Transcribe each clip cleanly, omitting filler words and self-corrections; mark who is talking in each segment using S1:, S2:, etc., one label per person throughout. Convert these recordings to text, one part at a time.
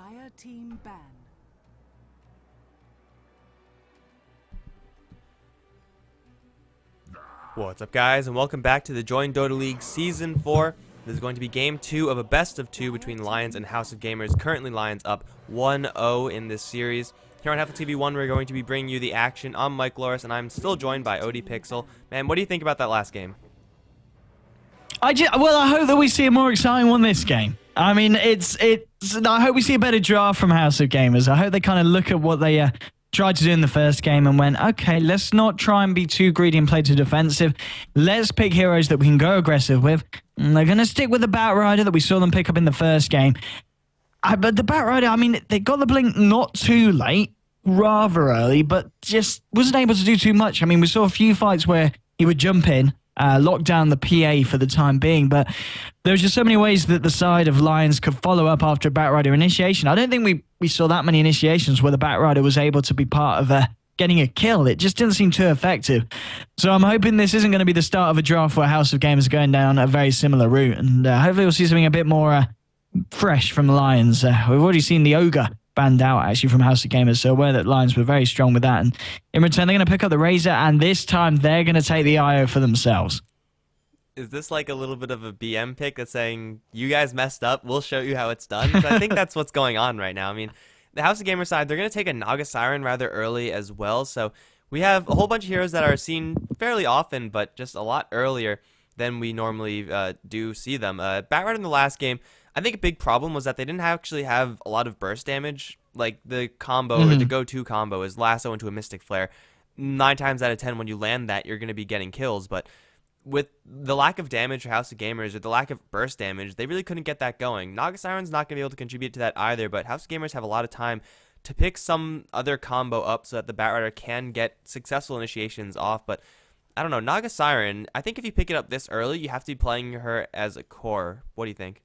S1: Entire team ban.
S2: What's up, guys, and welcome back to the Join Dota League Season 4. This is going to be Game 2 of a best of 2 between Lions and House of Gamers. Currently, Lions up 1-0 in this series. Here on HeflaTV 1, we're going to be bringing you the action. I'm Mike Loris, and I'm still joined by ODPixel. Man, what do you think about that last game?
S3: I hope that we see a more exciting one this game. I mean, I hope we see a better draft from House of Gamers. I hope they kind of look at what they tried to do in the first game and went, okay, let's not try and be too greedy and play too defensive. Let's pick heroes that we can go aggressive with. And they're going to stick with the Batrider that we saw them pick up in the first game. But the Batrider, I mean, they got the blink not too late, rather early, but just wasn't able to do too much. I mean, we saw a few fights where he would jump in, lock down the PA for the time being, but there was just so many ways that the side of Lions could follow up after a Batrider initiation. I don't think we saw that many initiations where the Batrider was able to be part of getting a kill. It just didn't seem too effective. So I'm hoping this isn't going to be the start of a draft where House of Gamers are going down a very similar route, and hopefully we'll see something a bit more fresh from Lions. We've already seen the Ogre banned out actually from House of Gamers, so aware that Lions were very strong with that, and in return they're going to pick up the Razor, and this time they're going to take the IO for themselves.
S2: Is this like a little bit of a BM pick that's saying, you guys messed up, we'll show you how it's done? I think that's what's going on right now. I mean, the House of Gamers side, they're going to take a Naga Siren rather early as well, so we have a whole bunch of heroes that are seen fairly often, but just a lot earlier than we normally do see them. Batrider in the last game, I think a big problem was that they didn't actually have a lot of burst damage. Like, the combo, or the go-to combo is lasso into a Mystic Flare. 9 times out of 10, when you land that, you're going to be getting kills. But with the lack of damage for House of Gamers, or the lack of burst damage, they really couldn't get that going. Naga Siren's not going to be able to contribute to that either, but House of Gamers have a lot of time to pick some other combo up so that the Batrider can get successful initiations off. But I don't know, Naga Siren, I think if you pick it up this early, you have to be playing her as a core. What do you think?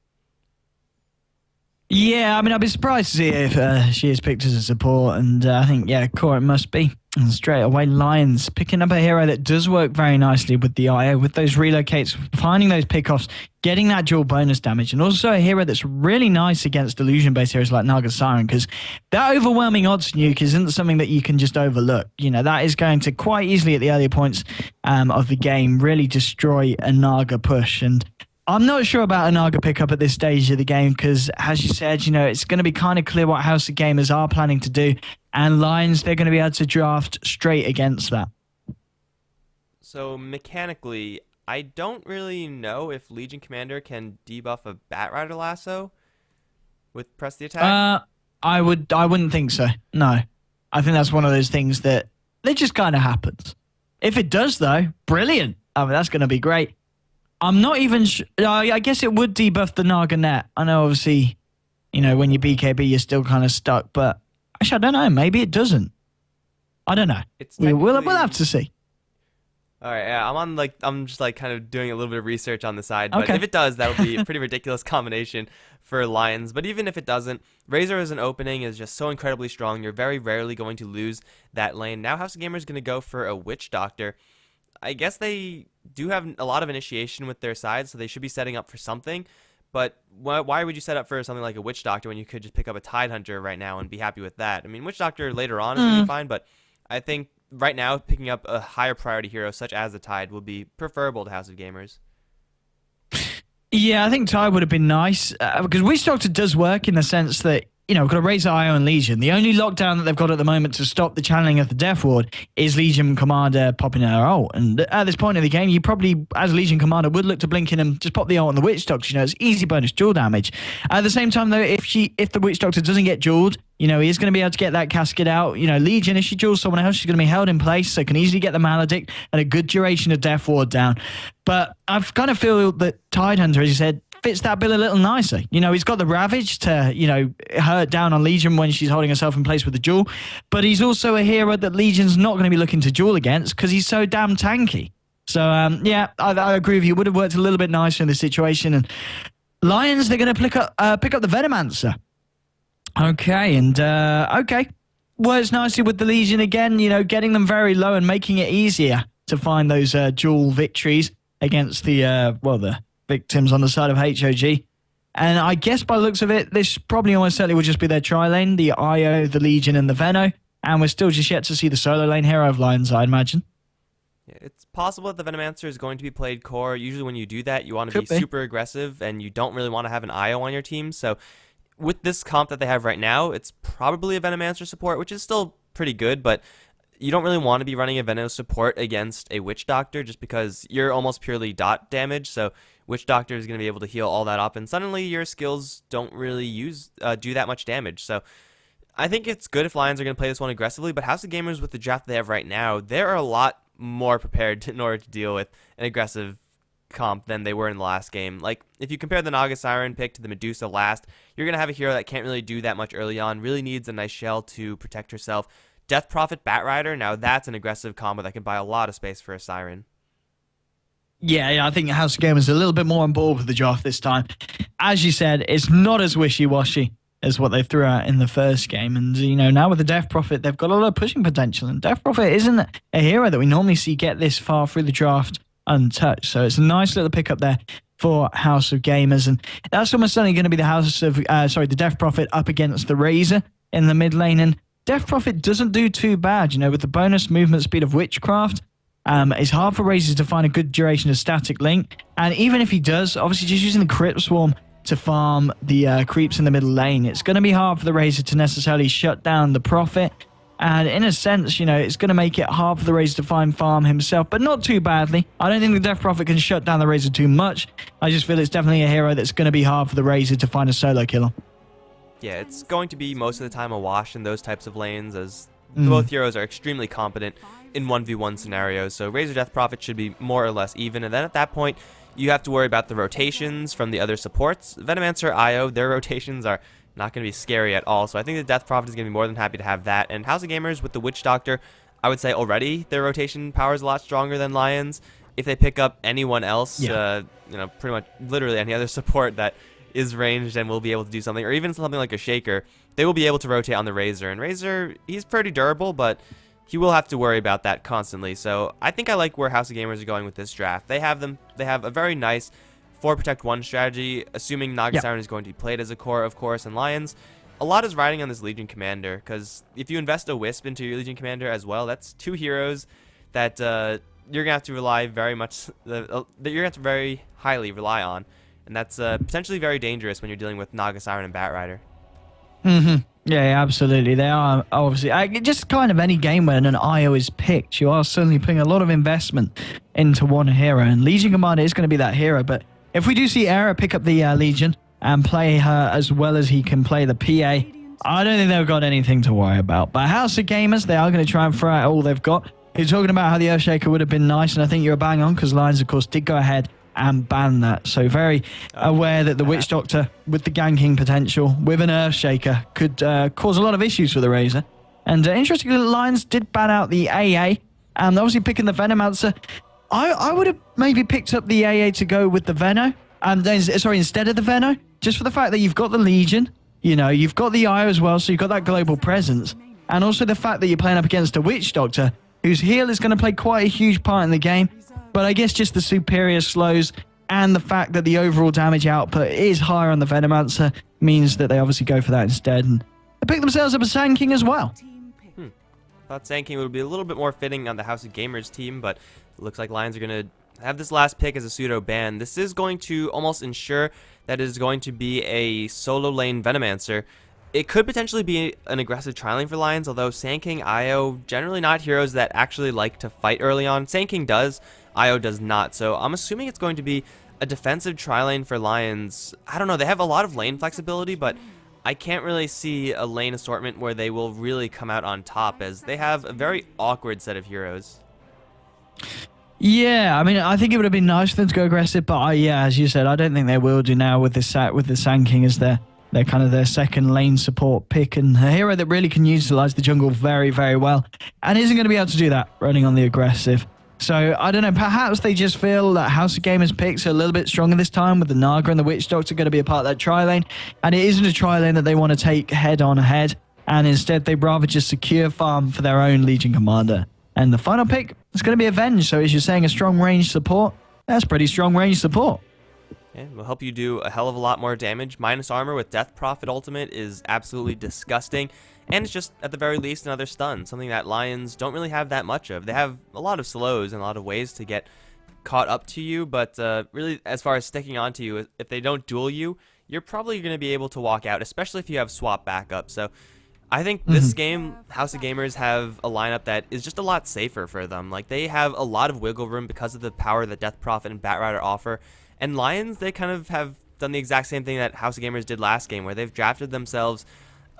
S3: Yeah, I mean, I'd be surprised to see if she is picked as a support, and I think, yeah, core it must be. And straight away, Lions picking up a hero that does work very nicely with the IO, with those relocates, finding those pickoffs, getting that dual bonus damage, and also a hero that's really nice against illusion-based heroes like Naga Siren, because that overwhelming odds nuke isn't something that you can just overlook. You know, that is going to quite easily at the earlier points of the game really destroy a Naga push, and I'm not sure about a Naga pickup at this stage of the game because, as you said, you know, it's going to be kind of clear what House of Gamers are planning to do, and Lions, they're going to be able to draft straight against that.
S2: So, mechanically, I don't really know if Legion Commander can debuff a Batrider lasso with press the attack.
S3: I wouldn't think so. No. I think that's one of those things that it just kind of happens. If it does, though, brilliant. I mean, that's going to be great. I'm not even sure. I guess it would debuff the Naga net. I know, obviously, you know, when you BKB, you're still kind of stuck. But actually, I don't know. Maybe it doesn't. I don't know. We'll have to see.
S2: All right, yeah, I'm just like kind of doing a little bit of research on the side. But if it does, that'll be a pretty ridiculous combination for Lions. But even if it doesn't, Razor as an opening is just so incredibly strong. You're very rarely going to lose that lane. Now House of Gamers is going to go for a Witch Doctor. I guess they do have a lot of initiation with their side, so they should be setting up for something. But why would you set up for something like a Witch Doctor when you could just pick up a Tidehunter right now and be happy with that? I mean, Witch Doctor later on is going to be fine, but I think right now picking up a higher priority hero such as the Tide will be preferable to House of Gamers.
S3: Yeah, I think Tide would have been nice because Witch Doctor does work in the sense that, you know, we've got to raise IO and Legion. The only lockdown that they've got at the moment to stop the channeling of the Death Ward is Legion Commander popping her ult. And at this point in the game, you probably, as Legion Commander, would look to blink in and just pop the ult on the Witch Doctor. You know, it's easy bonus dual damage. At the same time, though, if the Witch Doctor doesn't get dueled, you know, he's going to be able to get that casket out. You know, Legion, if she duels someone else, she's going to be held in place, so can easily get the Maledict and a good duration of Death Ward down. But I kind of feel that Tidehunter, as you said, fits that bill a little nicer. You know, he's got the Ravage to, you know, hurt down on Legion when she's holding herself in place with the duel, but he's also a hero that Legion's not going to be looking to duel against because he's so damn tanky. So, yeah, I agree with you. Would have worked a little bit nicer in this situation. And Lions, they're going to pick up the Venomancer. Okay, and, okay. Works nicely with the Legion again, you know, getting them very low and making it easier to find those dual victories against the, the victims on the side of HOG. And I guess by the looks of it, this probably almost certainly will just be their tri-lane, the IO, the Legion, and the Veno. And we're still just yet to see the solo lane hero of Lions, I imagine.
S2: It's possible that the Venomancer is going to be played core. Usually when you do that, you want to be super aggressive, and you don't really want to have an IO on your team. So with this comp that they have right now, it's probably a Venomancer support, which is still pretty good, but you don't really want to be running a Veno support against a Witch Doctor just because you're almost purely dot damage. So Witch Doctor is going to be able to heal all that up, and suddenly your skills don't really do that much damage. So I think it's good if Lions are going to play this one aggressively, but House of Gamers, with the draft they have right now, they're a lot more prepared in order to deal with an aggressive comp than they were in the last game. Like, if you compare the Naga Siren pick to the Medusa last, you're going to have a hero that can't really do that much early on, really needs a nice shell to protect herself. Death Prophet Batrider, now that's an aggressive combo that can buy a lot of space for a Siren.
S3: Yeah, I think House of Gamers is a little bit more on board with the draft this time. As you said, it's not as wishy-washy as what they threw out in the first game. And, you know, now with the Death Prophet, they've got a lot of pushing potential. And Death Prophet isn't a hero that we normally see get this far through the draft untouched. So it's a nice little pickup there for House of Gamers. And that's almost certainly going to be the Death Prophet up against the Razor in the mid lane. And Death Prophet doesn't do too bad, you know, with the bonus movement speed of Witchcraft. It's hard for Razor to find a good duration of static link. And even if he does, obviously just using the Crypt Swarm to farm the creeps in the middle lane, it's going to be hard for the Razor to necessarily shut down the Prophet. And in a sense, you know, it's going to make it hard for the Razor to find farm himself, but not too badly. I don't think the Death Prophet can shut down the Razor too much. I just feel it's definitely a hero that's going to be hard for the Razor to find a solo killer.
S2: Yeah, it's going to be most of the time a wash in those types of lanes, as both heroes are extremely competent in 1v1 scenarios. So Razor Death Prophet should be more or less even, and then at that point, you have to worry about the rotations from the other supports. Venomancer, IO, their rotations are not going to be scary at all. So I think the Death Prophet is going to be more than happy to have that. And House of Gamers with the Witch Doctor, I would say already their rotation power is a lot stronger than Lions. If they pick up anyone else, you know, pretty much literally any other support that is ranged and will be able to do something, or even something like a Shaker, they will be able to rotate on the Razor. And Razor, he's pretty durable, but he will have to worry about that constantly. So I think I like where House of Gamers are going with this draft. They have a very nice 4 Protect 1 strategy, assuming Naga Siren is going to be played as a core, of course, and Lions. A lot is riding on this Legion Commander, because if you invest a Wisp into your Legion Commander as well, that's 2 heroes that you're gonna have to rely very highly rely on, and that's potentially very dangerous when you're dealing with Naga Siren and Batrider.
S3: Yeah, absolutely. They are obviously just kind of any game when an IO is picked, you are certainly putting a lot of investment into one hero, and Legion Commander is going to be that hero. But if we do see Era pick up the Legion and play her as well as he can play the PA, I don't think they've got anything to worry about. But House of Gamers, they are going to try and throw out all they've got. You're talking about how the Earthshaker would have been nice, and I think you're bang on, because Lions, of course, did go ahead and ban that. So very aware that the Witch Doctor, with the ganking potential, with an Earthshaker, could cause a lot of issues for the Razor. And interestingly, Lions did ban out the AA, and obviously picking the Venomancer. I would have maybe picked up the AA to go with the Veno, instead of the Veno, just for the fact that you've got the Legion, you know, you've got the IO as well, so you've got that global presence, and also the fact that you're playing up against a Witch Doctor, whose heal is going to play quite a huge part in the game. But I guess just the superior slows and the fact that the overall damage output is higher on the Venomancer means that they obviously go for that instead. And they pick themselves up a Sand King as well.
S2: Thought Sand King would be a little bit more fitting on the House of Gamers team, but it looks like Lions are going to have this last pick as a pseudo ban. This is going to almost ensure that it is going to be a solo lane Venomancer. It could potentially be an aggressive tri-lane for Lions, although Sand King, IO, generally not heroes that actually like to fight early on. Sand King does, IO does not, so I'm assuming it's going to be a defensive tri-lane for Lions. I don't know, they have a lot of lane flexibility, but I can't really see a lane assortment where they will really come out on top, as they have a very awkward set of heroes.
S3: Yeah, I mean, I think it would have been nice for them to go aggressive, but yeah, as you said, I don't think they will do now with the Sand King as their kind of their second lane support pick, and a hero that really can utilize the jungle very, very well, and isn't going to be able to do that running on the aggressive. So, I don't know, perhaps they just feel that House of Gamers picks are a little bit stronger this time, with the Naga and the Witch Doctor going to be a part of that tri-lane, and it isn't a tri-lane that they want to take head-on-head, and instead they'd rather just secure farm for their own Legion Commander. And the final pick is going to be Avenge, so as you're saying, a strong range support, that's pretty strong range support.
S2: And will help you do a hell of a lot more damage. Minus armor with Death Prophet ultimate is absolutely disgusting. And it's just, at the very least, another stun. Something that Lions don't really have that much of. They have a lot of slows and a lot of ways to get caught up to you. But really, as far as sticking onto you, if they don't duel you, you're probably going to be able to walk out, especially if you have swap backup. So I think this game, House of Gamers have a lineup that is just a lot safer for them. Like, they have a lot of wiggle room because of the power that Death Prophet and Batrider offer. And Lions, they kind of have done the exact same thing that House of Gamers did last game, where they've drafted themselves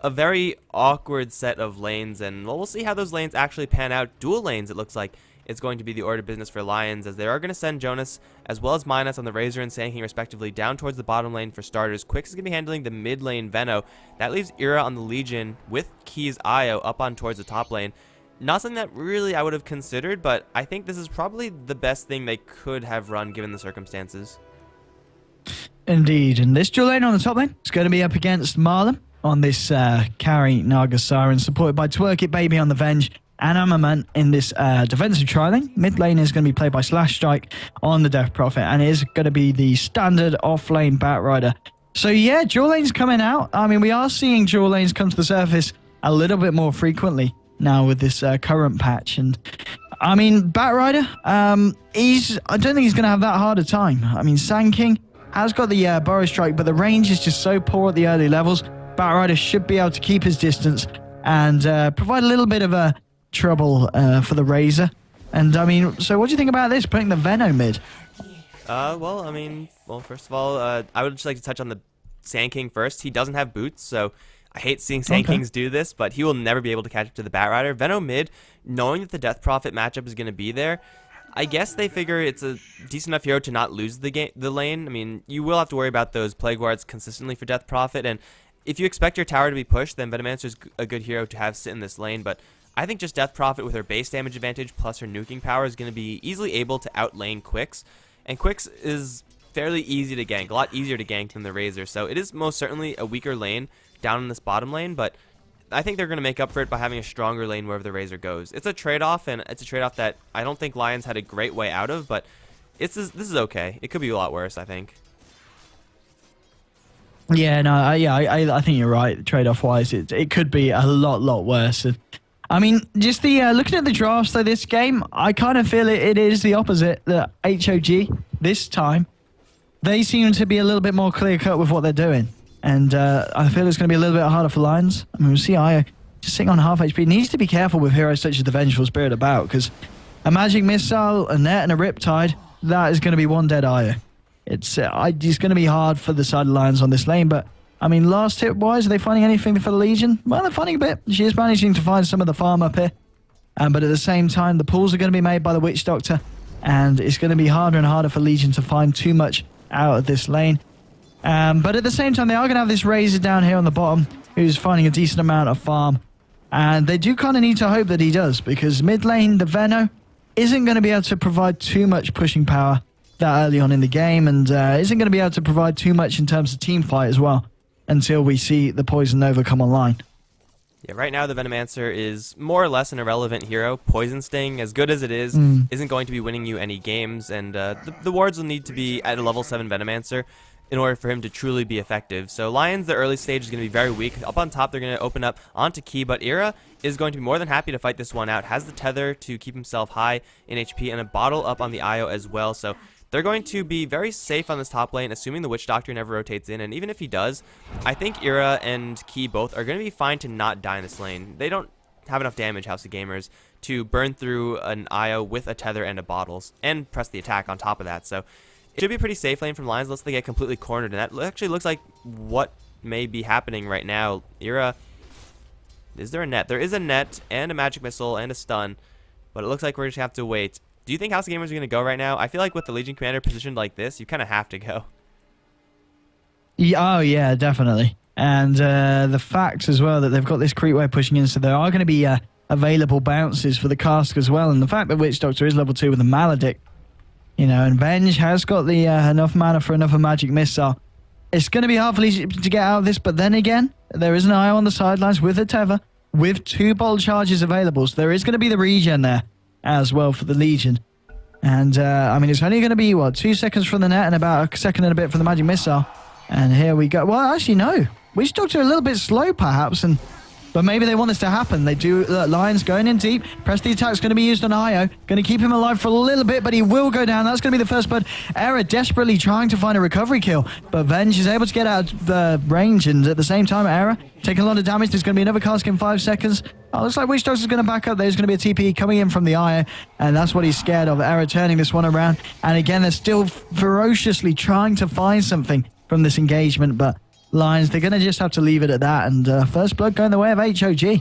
S2: a very awkward set of lanes. And, well, we'll see how those lanes actually pan out. Dual lanes, it looks like it's going to be the order of business for Lions, as they are going to send Jonas as well as Minus on the Razor and Sand King respectively down towards the bottom lane for starters. Quicks is going to be handling the mid lane Veno. That leaves Ira on the Legion with Key's Io up on towards the top lane. Not something that really I would have considered, but I think this is probably the best thing they could have run given the circumstances.
S3: Indeed, and this dual lane on the top lane is going to be up against Marlon on this carry Naga Siren, supported by Twerk It Baby on the Venge and Armament in this defensive tri-lane. Mid lane is going to be played by Slash Strike on the Death Prophet, and it is going to be the standard off-lane Batrider. So yeah, dual lanes coming out. I mean, we are seeing dual lanes come to the surface a little bit more frequently now with this current patch, and I mean, Batrider, I don't think he's going to have that hard a time. I mean, Sand King has got the Burrow Strike, but the range is just so poor at the early levels. Batrider should be able to keep his distance and provide a little bit of a trouble for the Razor. And I mean, so what do you think about this, putting the Veno mid?
S2: Well, I mean, first of all, I would just like to touch on the Sand King first. He doesn't have boots, so I hate seeing Sand Kings do this, but he will never be able to catch up to the Batrider. Veno mid, knowing that the Death Prophet matchup is going to be there, I guess they figure it's a decent enough hero to not lose the lane. I mean, you will have to worry about those Plague Wards consistently for Death Prophet, and if you expect your tower to be pushed, then Venomancer's a good hero to have sit in this lane, but I think just Death Prophet with her base damage advantage plus her nuking power is going to be easily able to outlane Quicks, and Quicks is fairly easy to gank, a lot easier to gank than the Razor, so it is most certainly a weaker lane down in this bottom lane, but I think they're going to make up for it by having a stronger lane wherever the Razor goes. It's a trade-off, and it's a trade-off that I don't think Lions had a great way out of, but this is okay. It could be a lot worse, I think.
S3: Yeah, no, I think you're right. Trade-off wise, it could be a lot worse. I mean, just the looking at the drafts though, this game, I kind of feel it is the opposite. The HOG this time, they seem to be a little bit more clear-cut with what they're doing. And I feel it's going to be a little bit harder for Lions. I mean, we'll see Io just sitting on half HP. Needs to be careful with heroes such as the Vengeful Spirit about, because a Magic Missile, a Net, and a Riptide, that is going to be one dead Io. It's going to be hard for the side of Lions on this lane, but I mean, last tip-wise, are they finding anything for the Legion? Well, they're finding a bit. She is managing to find some of the farm up here, but at the same time, the pools are going to be made by the Witch Doctor, and it's going to be harder and harder for Legion to find too much out of this lane. But at the same time, they are going to have this Razor down here on the bottom, who's finding a decent amount of farm. And they do kind of need to hope that he does, because mid lane, the Veno, isn't going to be able to provide too much pushing power that early on in the game, and isn't going to be able to provide too much in terms of team fight as well, until we see the Poison Nova come online.
S2: Yeah, right now the Venomancer is more or less an irrelevant hero. Poison Sting, as good as it is, isn't going to be winning you any games, and the wards will need to be at a level 7 Venomancer in order for him to truly be effective. So Lions, the early stage is going to be very weak. Up on top, they're going to open up onto Key, but Ira is going to be more than happy to fight this one out. Has the tether to keep himself high in HP, and a bottle up on the Io as well. So they're going to be very safe on this top lane, assuming the Witch Doctor never rotates in, and even if he does, I think Ira and Key both are going to be fine to not die in this lane. They don't have enough damage, House of Gamers, to burn through an Io with a tether and a bottles, and press the attack on top of that. So it should be a pretty safe lane from Lions unless they get completely cornered, and that actually looks like what may be happening right now. Ira, is there a net? There is a net, and a magic missile, and a stun, but it looks like we're just going to have to wait. Do you think House of Gamers are going to go right now? I feel like with the Legion Commander positioned like this, you kind of have to go.
S3: Yeah, oh, yeah, definitely. And the fact as well that they've got this creep wave pushing in, so there are going to be available bounces for the cask as well. And the fact that Witch Doctor is level 2 with a Maledict, you know, and Venge has got the enough mana for another Magic Missile. It's going to be hard for Legion to get out of this, but then again, there is an Io on the sidelines with a tether, with 2 bolt charges available. So there is going to be the regen there as well for the Legion. And, I mean, it's only going to be, what, 2 seconds from the net and about a second and a bit from the magic missile. And here we go. Well, actually, no. Witch Doctor a little bit slow, perhaps, but maybe they want this to happen. They do. Lions going in deep. Press the attack's going to be used on Io. Going to keep him alive for a little bit, but he will go down. That's going to be the first blood. Era desperately trying to find a recovery kill, but Venge is able to get out of the range, and at the same time, Era taking a lot of damage. There's going to be another cask in 5 seconds. Oh, looks like Witch Doctor's going to back up. There's going to be a TP coming in from the Io, and that's what he's scared of. Era turning this one around, and again, they're still ferociously trying to find something from this engagement, but Lions, they're going to just have to leave it at that, and first blood going the way of HOG.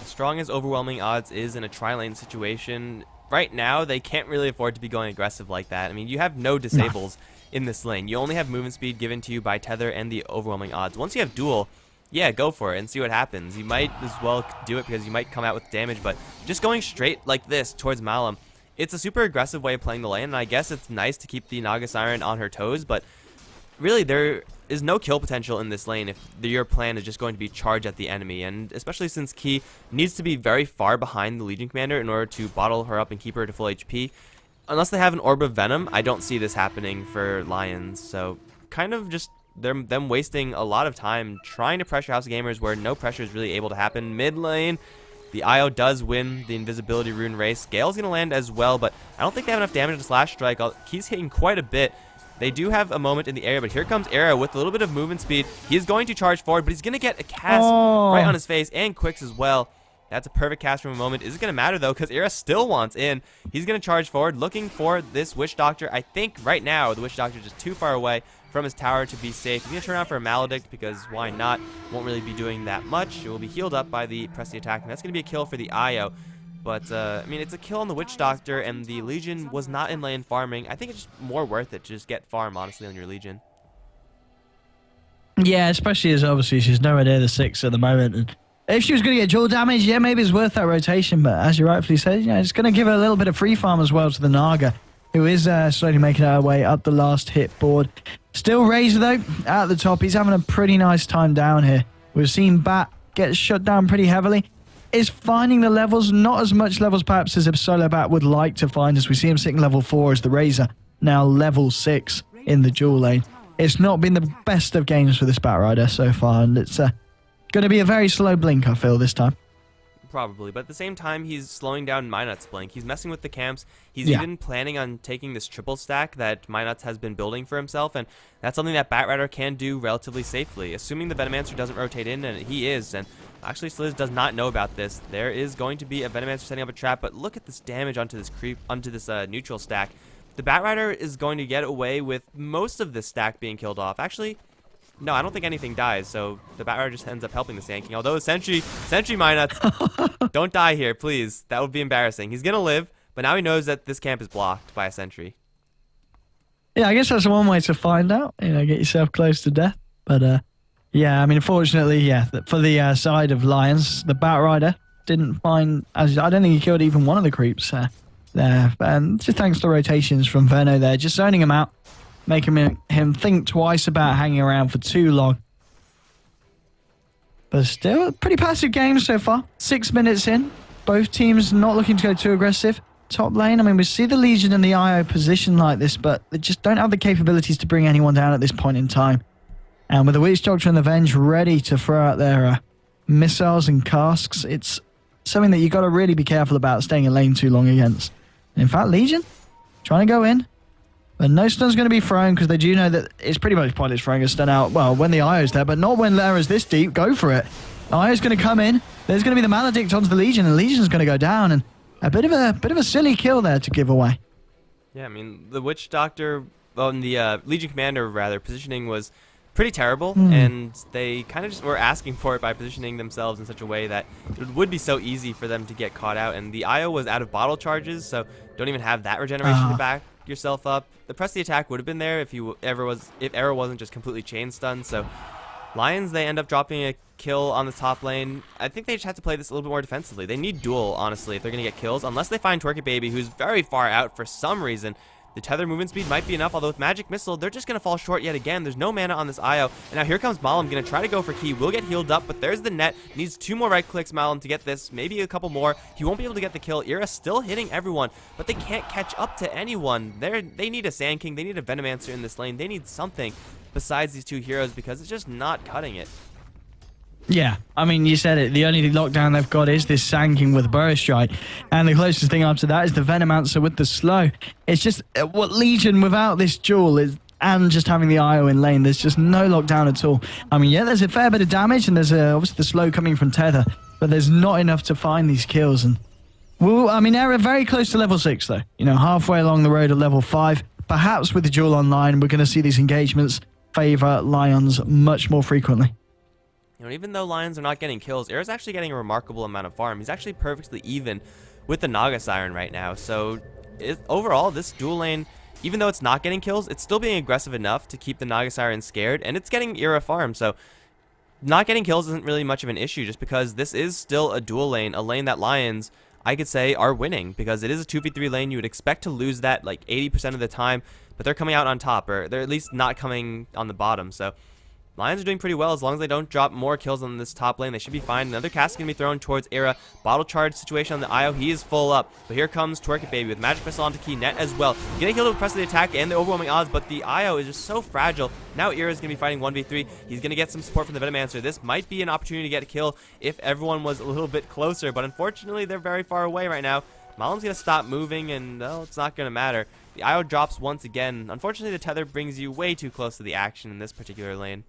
S2: Strong as overwhelming odds is in a tri-lane situation, right now they can't really afford to be going aggressive like that. I mean, you have no disables in this lane. You only have movement speed given to you by Tether and the overwhelming odds. Once you have duel, yeah, go for it and see what happens. You might as well do it because you might come out with damage, but just going straight like this towards Malum, it's a super aggressive way of playing the lane, and I guess it's nice to keep the Naga Siren on her toes, but really there is no kill potential in this lane if your plan is just going to be charge at the enemy, and especially since Key needs to be very far behind the Legion Commander in order to bottle her up and keep her to full HP. Unless they have an Orb of Venom, I don't see this happening for Lions, so kind of just them wasting a lot of time trying to pressure House of Gamers where no pressure is really able to happen. Mid lane, the IO does win the Invisibility Rune race. Gale's going to land as well, but I don't think they have enough damage to Slash Strike. Key's hitting quite a bit. They do have a moment in the area, but here comes Era with a little bit of movement speed. He is going to charge forward, but he's going to get a cast right on his face, and Quicks as well. That's a perfect cast from a moment. Is it going to matter, though, because Era still wants in. He's going to charge forward, looking for this Witch Doctor. I think right now the Witch Doctor is just too far away from his tower to be safe. He's going to turn around for a Maledict, because why not? Won't really be doing that much. It will be healed up by the Press the Attack, and that's going to be a kill for the IO. But, I mean, it's a kill on the Witch Doctor, and the Legion was not in lane farming. I think it's just more worth it to just get farm, honestly, on your Legion.
S3: Yeah, especially as obviously she's nowhere near the 6 at the moment. And if she was going to get dual damage, yeah, maybe it's worth that rotation. But as you rightfully said, you know, it's going to give her a little bit of free farm as well to the Naga, who is slowly making her way up the last hit board. Still Razor, though, at the top. He's having a pretty nice time down here. We've seen Bat get shut down pretty heavily. Is finding the levels, not as much levels perhaps as a solo Bat would like to find, as we see him sitting level 4 as the Razor, now level 6 in the dual lane. It's not been the best of games for this Bat Rider so far, and it's going to be a very slow blink, I feel, this time.
S2: Probably, but at the same time, he's slowing down Minot's blink. He's messing with the camps. He's even planning on taking this triple stack that Minot has been building for himself, and that's something that Bat Rider can do relatively safely, assuming the Venomancer doesn't rotate in, and he is, and actually Sliz does not know about this. There is going to be a Venomancer setting up a trap, but look at this damage onto this neutral stack. The Bat Rider is going to get away with most of this stack being killed off. Actually, no, I don't think anything dies, so the Bat Rider just ends up helping the Sand Although Sentry Minot, don't die here, please. That would be embarrassing. He's going to live, but now he knows that this camp is blocked by a Sentry.
S3: Yeah, I guess that's one way to find out. You know, get yourself close to death. But, yeah, I mean, unfortunately, yeah, for the side of Lions, the Bat Rider didn't find... I don't think he killed even one of the creeps there. And just thanks to rotations from Verno there, just zoning him out, making him think twice about hanging around for too long. But still, a pretty passive game so far. 6 minutes in. Both teams not looking to go too aggressive. Top lane, I mean, we see the Legion and the IO position like this, but they just don't have the capabilities to bring anyone down at this point in time. And with the Witch Doctor and the Venge ready to throw out their missiles and casks, it's something that you've got to really be careful about staying in lane too long against. In fact, Legion trying to go in. But no stun's going to be thrown because they do know that it's pretty much pointless throwing a stun out, well, when the IO's there, but not when Lara's this deep. Go for it. IO's going to come in. There's going to be the Maledict onto the Legion, and Legion's going to go down, and a bit of a silly kill there to give away.
S2: Yeah, I mean, the Witch Doctor, well, the Legion Commander, rather, positioning was pretty terrible, and they kind of just were asking for it by positioning themselves in such a way that it would be so easy for them to get caught out, and the IO was out of bottle charges, so don't even have that regeneration to back yourself up. The Press the Attack would have been there if Era wasn't just completely chain stunned. So Lions, they end up dropping a kill on the top lane. I think they just have to play this a little bit more defensively. They need duel, honestly, if they're going to get kills, unless they find Twerky Baby, who's very far out for some reason. The tether movement speed might be enough, although with Magic Missile, they're just going to fall short yet again. There's no mana on this IO. And now here comes Malum, going to try to go for Key. Will get healed up, but there's the net. Needs 2 more right clicks, Malum, to get this. Maybe a couple more. He won't be able to get the kill. Ira still hitting everyone, but they can't catch up to anyone. They need a Sand King. They need a Venomancer in this lane. They need something besides these 2 heroes because it's just not cutting it.
S3: Yeah, I mean, you said it. The only lockdown they've got is this Sand King with Burrow Strike. And the closest thing up to that is the Venomancer with the slow. It's just what Legion without this duel is, and just having the IO in lane, there's just no lockdown at all. I mean, yeah, there's a fair bit of damage, and there's obviously the slow coming from Tether, but there's not enough to find these kills. And, well, I mean, they're very close to level 6, though. You know, halfway along the road at level 5. Perhaps with the duel online, we're going to see these engagements favor Lajons much more frequently.
S2: You know, even though Lions are not getting kills, Ira's actually getting a remarkable amount of farm. He's actually perfectly even with the Naga Siren right now. So overall, this dual lane, even though it's not getting kills, it's still being aggressive enough to keep the Naga Siren scared, and it's getting Ira farm. So not getting kills isn't really much of an issue, just because this is still a dual lane, a lane that Lions, I could say, are winning, because it is a 2v3 lane. You would expect to lose that like 80% of the time, but they're coming out on top, or they're at least not coming on the bottom. So Lions are doing pretty well. As long as they don't drop more kills on this top lane, they should be fine. Another cast is going to be thrown towards Ira. Bottle charge situation on the IO. He is full up. But here comes Twerk It Baby with Magic Missile onto Key Net as well. Getting healed with press of the attack and the overwhelming odds, but the IO is just so fragile. Now Ira is going to be fighting 1v3. He's going to get some support from the Venomancer. This might be an opportunity to get a kill if everyone was a little bit closer, but unfortunately they're very far away right now. Malum's going to stop moving, and well, it's not going to matter. The IO drops once again. Unfortunately, the tether brings you way too close to the action in this particular lane.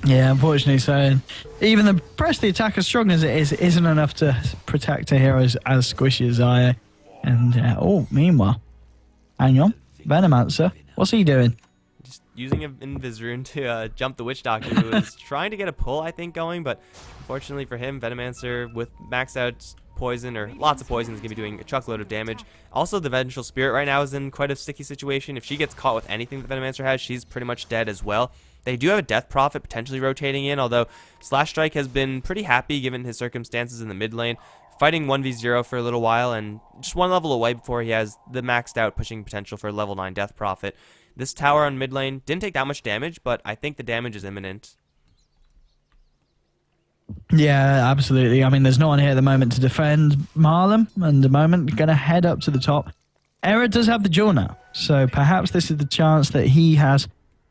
S3: Yeah, unfortunately so. And even the press the attack, as strong as it is, isn't enough to protect a hero as squishy as I. And, meanwhile, hang on, Venomancer, what's he doing?
S2: Just using an Invis rune to jump the Witch Doctor, who is trying to get a pull, I think, going, but unfortunately for him, Venomancer with maxed out poison, or lots of poison, is going to be doing a truckload of damage. Also, the Vengeful Spirit right now is in quite a sticky situation. If she gets caught with anything that Venomancer has, she's pretty much dead as well. They do have a Death Prophet potentially rotating in, although Slash Strike has been pretty happy given his circumstances in the mid lane, fighting 1v0 for a little while and just one level away before he has the maxed out pushing potential for level 9 Death Prophet. This tower on mid lane didn't take that much damage, but I think the damage is imminent.
S3: Yeah, absolutely. I mean, there's no one here at the moment to defend Malum, and the moment going to head up to the top. Era does have the duel now, so perhaps this is the chance that he has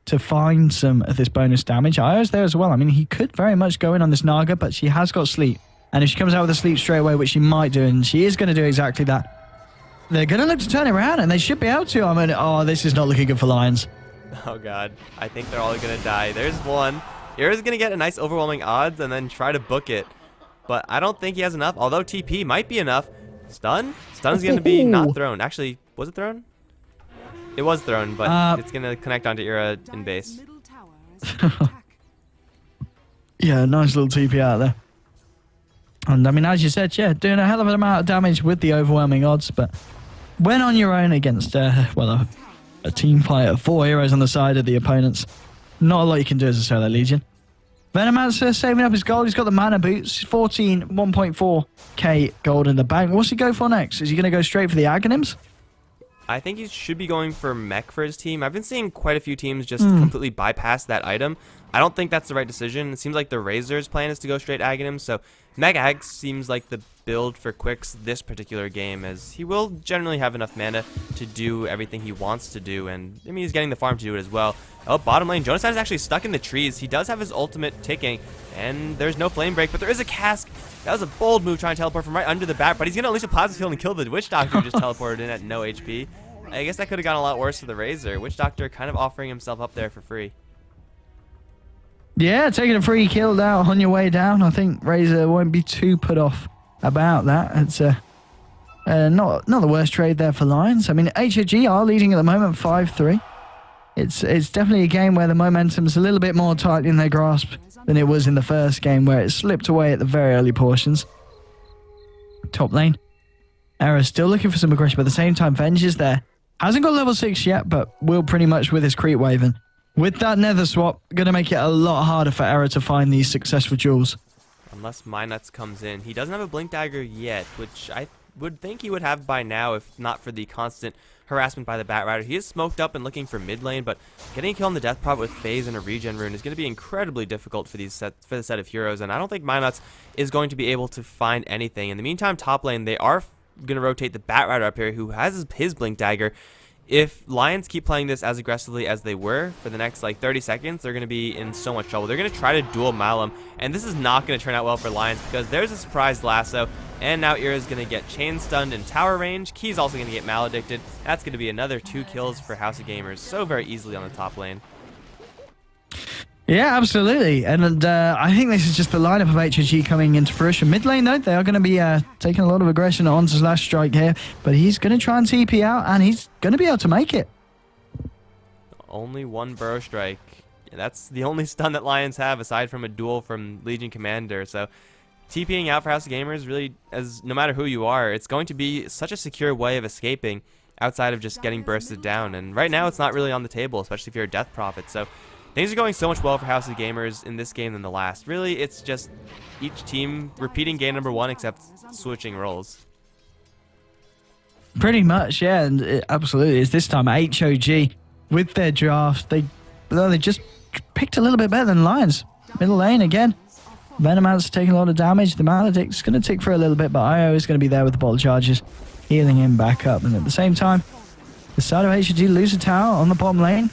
S3: to find some of this bonus damage. Io's there as well. I mean, he could very much go in on this Naga, but she has got sleep. And if she comes out with a sleep straight away, which she might do, and she is going to do exactly that, they're going to look to turn it around, and they should be able to. I mean, this is not looking good for Lions.
S2: Oh, God. I think they're all going to die. There's one. Ira's going to get a nice overwhelming odds and then try to book it. But I don't think he has enough, although TP might be enough. Stun? Stun's going to be not thrown. Actually, was it thrown? It was thrown, but it's going to connect onto Ira in base.
S3: Yeah, nice little TP out there. And I mean, as you said, yeah, doing a hell of an amount of damage with the overwhelming odds, but when on your own against, a team fight of 4 heroes on the side of the opponents, not a lot you can do as a solo Legion. Venomancer saving up his gold. He's got the mana boots, 1.4k gold in the bank. What's he go for next? Is he going to go straight for the Aghanims?
S2: I think he should be going for mech for his team. I've been seeing quite a few teams just completely bypass that item. I don't think that's the right decision. It seems like the Razor's plan is to go straight Aghanim, so Mech Ag seems like the build for Quicks this particular game, as he will generally have enough mana to do everything he wants to do, and I mean, he's getting the farm to do it as well. Oh, bottom lane, Jonaside is actually stuck in the trees. He does have his ultimate ticking, and there's no flame break, but there is a cask. That was a bold move trying to teleport from right under the bat, but he's going to unleash a plasma field and kill the Witch Doctor who just teleported in at no HP. I guess that could have gone a lot worse for the Razor. Witch Doctor kind of offering himself up there for free.
S3: Yeah, taking a free kill now on your way down. I think Razor won't be too put off about that. It's not the worst trade there for Lions. I mean, HOG are leading at the moment 5-3. It's definitely a game where the momentum's a little bit more tight in their grasp than it was in the first game, where it slipped away at the very early portions. Top lane. Era's still looking for some aggression, but at the same time, Venge is there. Hasn't got level 6 yet, but will pretty much with his creep wave. And with that nether swap, going to make it a lot harder for Era to find these successful duels.
S2: Unless Minuts comes in. He doesn't have a Blink Dagger yet, which I would think he would have by now if not for the constant harassment by the Batrider. He is smoked up and looking for mid lane, but getting a kill on the Death Prop with phase and a regen rune is going to be incredibly difficult for the set of heroes, and I don't think Minots is going to be able to find anything. In the meantime, top lane, they are going to rotate the Batrider up here, who has his Blink Dagger. If Lions keep playing this as aggressively as they were for the next like 30 seconds, they're going to be in so much trouble. They're going to try to dual Malum, and this is not going to turn out well for Lions because there's a surprise lasso, and now Ira's going to get chain stunned in tower range. Key's also going to get maledicted. That's going to be another 2 kills for House of Gamers so very easily on the top lane.
S3: Yeah, absolutely. And I think this is just the lineup of HOG coming into fruition. Mid lane, though, they are going to be taking a lot of aggression onto Slash Strike here. But he's going to try and TP out, and he's going to be able to make it.
S2: Only one Burrow Strike. That's the only stun that Lions have, aside from a duel from Legion Commander. So TPing out for House of Gamers, really, as no matter who you are, it's going to be such a secure way of escaping outside of just getting bursted down. And right now, it's not really on the table, especially if you're a Death Prophet. So things are going so much well for House of Gamers in this game than the last. Really, it's just each team repeating game number 1 except switching roles.
S3: Pretty much, yeah, and it absolutely is. This time, HOG, with their draft, they just picked a little bit better than Lions. Middle lane again. Venomancer taking a lot of damage. The Maledict's going to tick for a little bit, but IO is going to be there with the bottle charges, healing him back up. And at the same time, the side of HOG lose a tower on the bottom lane.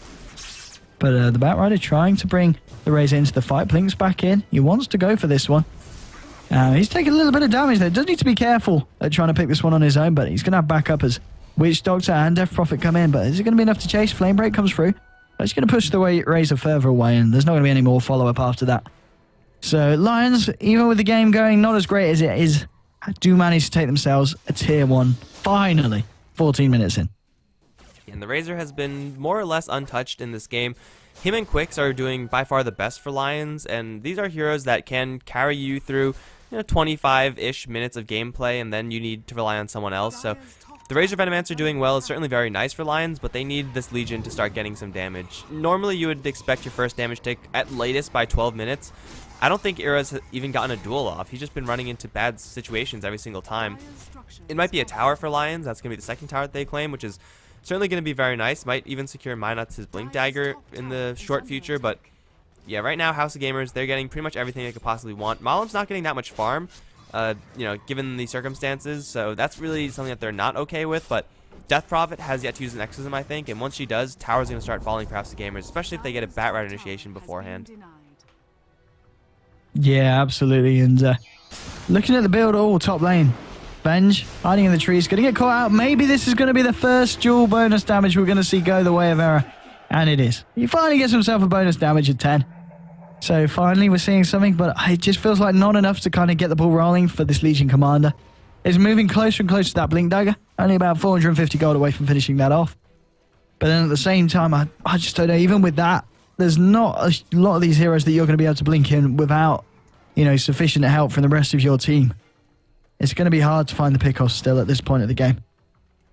S3: But the Batrider trying to bring the Razor into the fight. Blink's back in. He wants to go for this one. He's taking a little bit of damage there. Does need to be careful at trying to pick this one on his own, but he's going to have backup as Witch Doctor and Death Prophet come in. But is it going to be enough to chase? Flame Break comes through. But he's going to push the Razor further away, and there's not going to be any more follow-up after that. So Lions, even with the game going not as great as it is, do manage to take themselves a tier 1. Finally, 14 minutes in.
S2: And the Razor has been more or less untouched in this game. Him and Quicks are doing by far the best for Lions, and these are heroes that can carry you through 25-ish minutes of gameplay, and then you need to rely on someone else. So the Razor Venomancer doing well is certainly very nice for Lions, but they need this Legion to start getting some damage. Normally you would expect your first damage tick at latest by 12 minutes. I don't think Ira's even gotten a duel off. He's just been running into bad situations every single time. It might be a tower for Lions. That's going to be the second tower that they claim, which is certainly going to be very nice. Might even secure Minots his Blink Dagger in the short future. But yeah, right now, House of Gamers, they're getting pretty much everything they could possibly want. Malum's not getting that much farm, given the circumstances. So that's really something that they're not okay with. But Death Prophet has yet to use an Exorcism, I think. And once she does, Tower's going to start falling for House of Gamers, especially if they get a Batrider initiation beforehand.
S3: Yeah, absolutely. And looking at the build, top lane. Venge, hiding in the trees, going to get caught out. Maybe this is going to be the first dual bonus damage we're going to see go the way of Era. And it is. He finally gets himself a bonus damage at 10. So finally we're seeing something, but it just feels like not enough to kind of get the ball rolling for this Legion Commander. It's moving closer and closer to that Blink Dagger. Only about 450 gold away from finishing that off. But then at the same time, I just don't know, even with that, there's not a lot of these heroes that you're going to be able to blink in without, sufficient help from the rest of your team. It's going to be hard to find the pickoff still at this point of the game.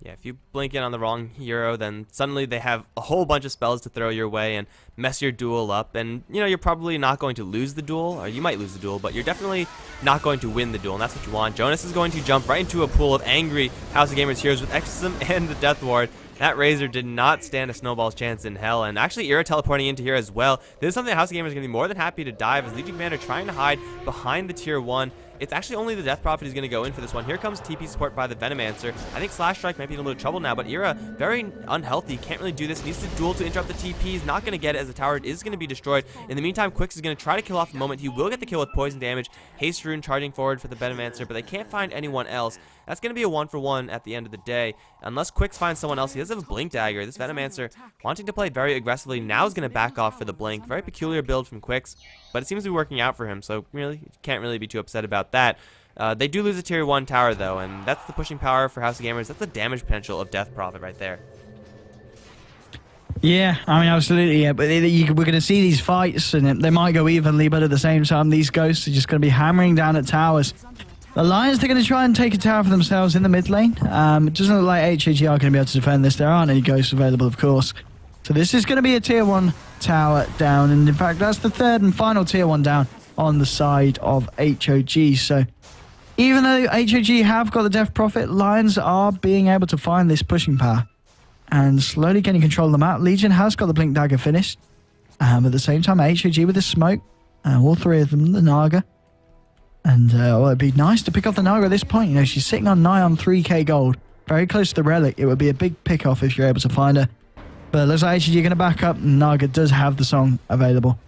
S2: Yeah, if you blink in on the wrong hero, then suddenly they have a whole bunch of spells to throw your way and mess your duel up. And, you're probably not going to lose the duel, or you might lose the duel, but you're definitely not going to win the duel, and that's what you want. Jonas is going to jump right into a pool of angry House of Gamers heroes with Exorcism and the Death Ward. That Razor did not stand a snowball's chance in hell, and actually Ira teleporting into here as well. This is something that House of Gamers is going to be more than happy to dive as Legion Commander trying to hide behind the tier 1. It's actually only the Death Prophet who's going to go in for this one. Here comes TP support by the Venomancer. I think Slash Strike might be in a little trouble now, but Ira, very unhealthy, can't really do this. Needs to duel to interrupt the TP. He's not going to get it as the tower is going to be destroyed. In the meantime, Quicks is going to try to kill off the moment. He will get the kill with poison damage. Haste Rune charging forward for the Venomancer, but they can't find anyone else. That's going to be a 1-for-1 at the end of the day. Unless Quicks finds someone else, he does have a Blink Dagger. This Venomancer, wanting to play very aggressively, now is going to back off for the Blink. Very peculiar build from Quicks, but it seems to be working out for him, so really, can't really be too upset about that. They do lose a tier 1 tower, though, and that's the pushing power for House of Gamers. That's the damage potential of Death Prophet right there.
S3: Yeah, I mean, absolutely, yeah. But we're going to see these fights, and they might go evenly, but at the same time, these ghosts are just going to be hammering down at towers. The Lions, they're going to try and take a tower for themselves in the mid lane. It doesn't look like HOG are going to be able to defend this. There aren't any ghosts available, of course. So this is going to be a tier 1 tower down, and in fact, that's the third and final tier 1 down on the side of HOG. So even though HOG have got the Death Prophet, Lions are being able to find this pushing power. and slowly getting control of the map. Legion has got the Blink Dagger finished. At the same time, HOG with the smoke. All three of them, the Naga. And well, it'd be nice to pick off the Naga at this point. You know, she's sitting on nigh on 3k gold. Very close to the Relic. It would be a big pick-off if you're able to find her. But looks like HOG going to back up. Naga does have the song available.